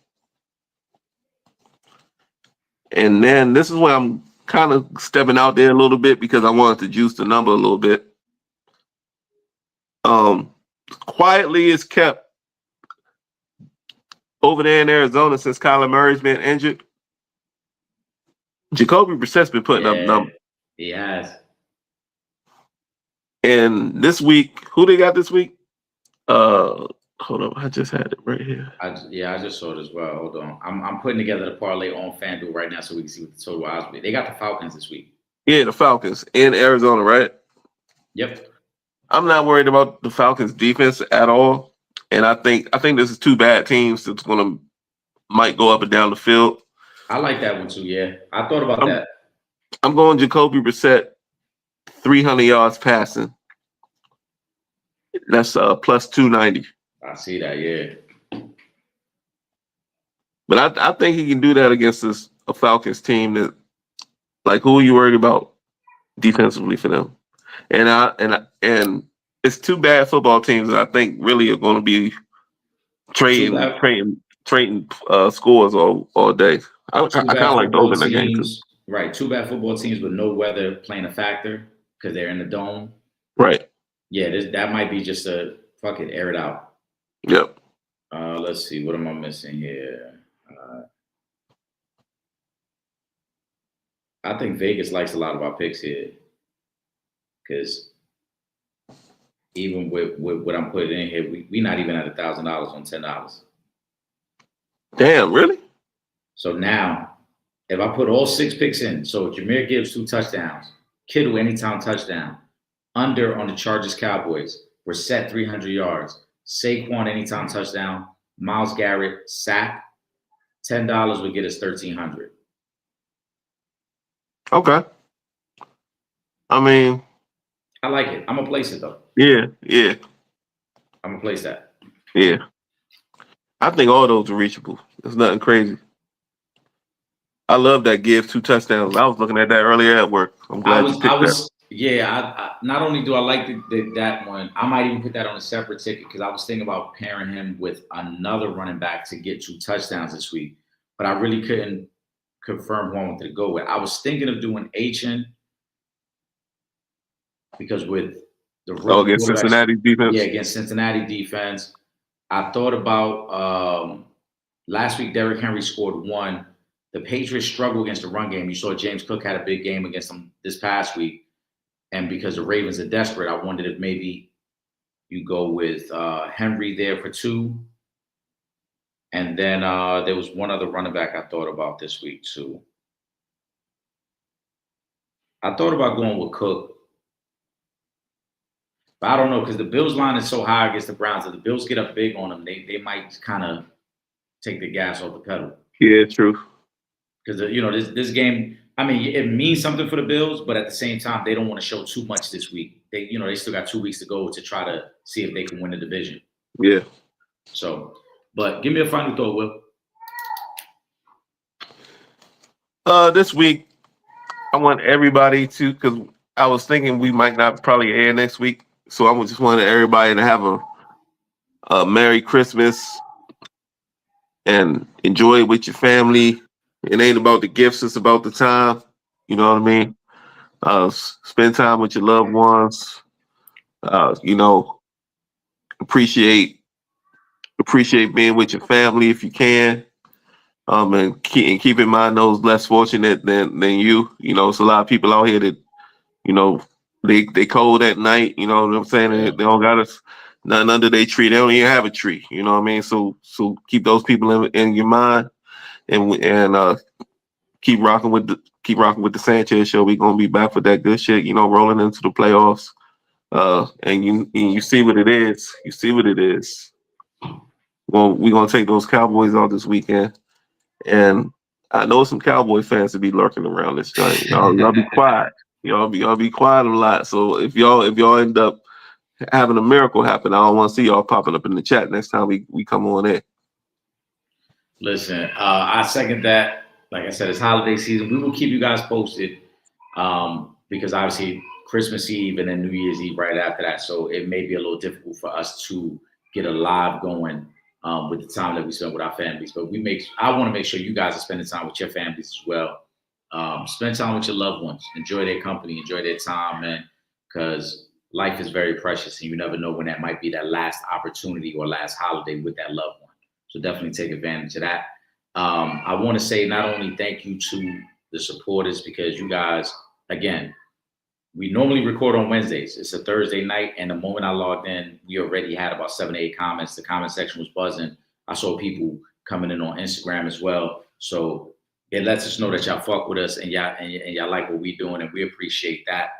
And then this is where I'm kind of stepping out there a little bit because I wanted to juice the number a little bit. Quietly is kept over there in Arizona since Kyler Murray's been injured. Jacoby Brissett's been putting up numbers. He has. And this week, who they got this week? Hold on, I just had it right here. I just saw it as well. Hold on. I'm putting together the parlay on FanDuel right now so we can see what the total odds will be. They got the Falcons this week. Yeah, the Falcons in Arizona, right? Yep. I'm not worried about the Falcons defense at all. And I think this is 2 bad teams that's might go up and down the field. I like that one too, yeah. I thought about that. I'm going Jacoby Brissett, 300 yards passing. That's plus 290. I see that, yeah. But I think he can do that against a Falcons team that, like, who are you worried about defensively for them? And it's 2 bad football teams that I think really are going to be trading scores all day. I kind of like those in the game too. Right, 2 bad football teams with no weather playing a factor because they're in the dome. Right. Yeah, that might be just a fuck it, air it out. Yep. Let's see, what am I missing here? I think Vegas likes a lot of our picks here because even with what I'm putting in here, we not even at $1,000 on $10. Damn, really? So now, if I put all 6 picks in, so Jahmyr Gibbs 2 touchdowns, Kittle anytime touchdown, under on the Chargers Cowboys, we're set 300 yards, Saquon anytime touchdown, Myles Garrett sack, $10 would get us $1,300. Okay. I mean, I like it. I'm gonna place it though. Yeah. I'm gonna place that. Yeah. I think all those are reachable. It's nothing crazy. I love that Gibbs 2 touchdowns. I was looking at that earlier at work. I'm glad you I picked that. was, yeah. Not only do I like that one, I might even put that on a separate ticket because I was thinking about pairing him with another running back to get 2 touchdowns this week, but I really couldn't confirm who I wanted to go with. I was thinking of doing HN because with the Oh, rookie against quarterbacks, Cincinnati yeah, defense. against Cincinnati defense, I thought about last week. Derrick Henry scored one. The Patriots struggle against the run game. You saw James Cook had a big game against them this past week. And because the Ravens are desperate, I wondered if maybe you go with Henry there for 2. And then there was one other running back I thought about this week too. I thought about going with Cook, but I don't know because the Bills line is so high against the Browns. If the Bills get up big on them, they might kind of take the gas off the pedal. Yeah, true. Because this game, I mean, it means something for the Bills, but at the same time, they don't want to show too much this week. They still got 2 weeks to go to try to see if they can win the division. Yeah. So, but give me a final thought, Will. This week I want everybody to, because I was thinking we might not probably air next week, so I just wanted everybody to have a Merry Christmas and enjoy it with your family. It ain't about the gifts; it's about the time. You know what I mean? Spend time with your loved ones. You know, appreciate being with your family if you can. And keep in mind those less fortunate than you. You know, it's a lot of people out here that, you know, they cold at night. You know what I'm saying? Yeah. They don't got us nothing under their tree. They don't even have a tree. You know what I mean? So keep those people in your mind, and keep rocking with the Sanchez show. We're gonna be back with that good shit. You know, rolling into the playoffs. And you see what it is. You see what it is. Well, we're gonna take those Cowboys out this weekend. And I know some Cowboy fans to be lurking around this joint. Y'all be quiet. Y'all be quiet a lot. So if y'all end up having a miracle happen, I don't want to see y'all popping up in the chat next time we come on in. Listen, I second that. Like I said, it's holiday season. We will keep you guys posted because obviously Christmas Eve and then New Year's Eve right after that. So it may be a little difficult for us to get a live going with the time that we spend with our families. But I want to make sure you guys are spending time with your families as well. Spend time with your loved ones. Enjoy their company. Enjoy their time, man. Because life is very precious, and you never know when that might be that last opportunity or last holiday with that loved one. So definitely take advantage of that. I want to say not only thank you to the supporters because you guys, again, we normally record on Wednesdays. It's a Thursday night, and the moment I logged in, we already had about 7 to 8 comments. The comment section was buzzing. I saw people coming in on Instagram as well. So it lets us know that y'all fuck with us and y'all like what we're doing, and we appreciate that.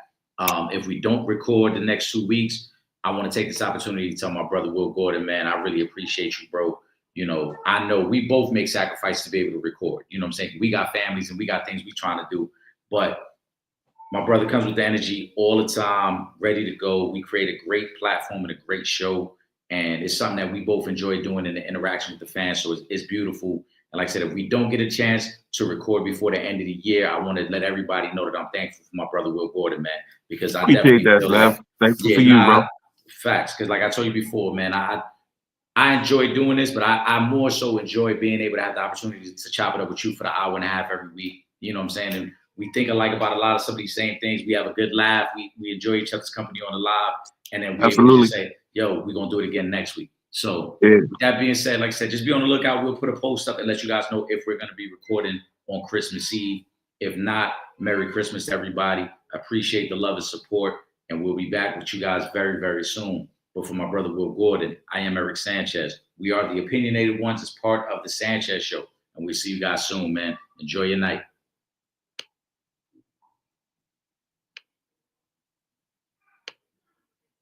If we don't record the next 2 weeks, I want to take this opportunity to tell my brother Will Gordon, man, I really appreciate you, bro. You know, I know we both make sacrifices to be able to record. You know what I'm saying? We got families and we got things we're trying to do. But my brother comes with the energy all the time, ready to go. We create a great platform and a great show. And it's something that we both enjoy doing in the interaction with the fans. So it's beautiful. And like I said, if we don't get a chance to record before the end of the year, I want to let everybody know that I'm thankful for my brother Will Gordon, man, because I Appreciate definitely that, feel man. like, Thankful for you, bro. facts. Because like I told you before, man, I enjoy doing this, but I more so enjoy being able to have the opportunity to chop it up with you for the hour and a half every week. You know what I'm saying? And we think alike about a lot of some of these same things. We have a good laugh. We enjoy each other's company on the live. And then we're able to just say, yo, we're going to do it again next week. So with that being said, like I said, just be on the lookout. We'll put a post up and let you guys know if we're going to be recording on Christmas Eve. If not, Merry Christmas to everybody. Appreciate the love and support. And we'll be back with you guys very, very soon. But for my brother Will Gordon, I am Eric Sanchez. We are the opinionated ones as part of the Sanchez Show. And we'll see you guys soon, man. Enjoy your night.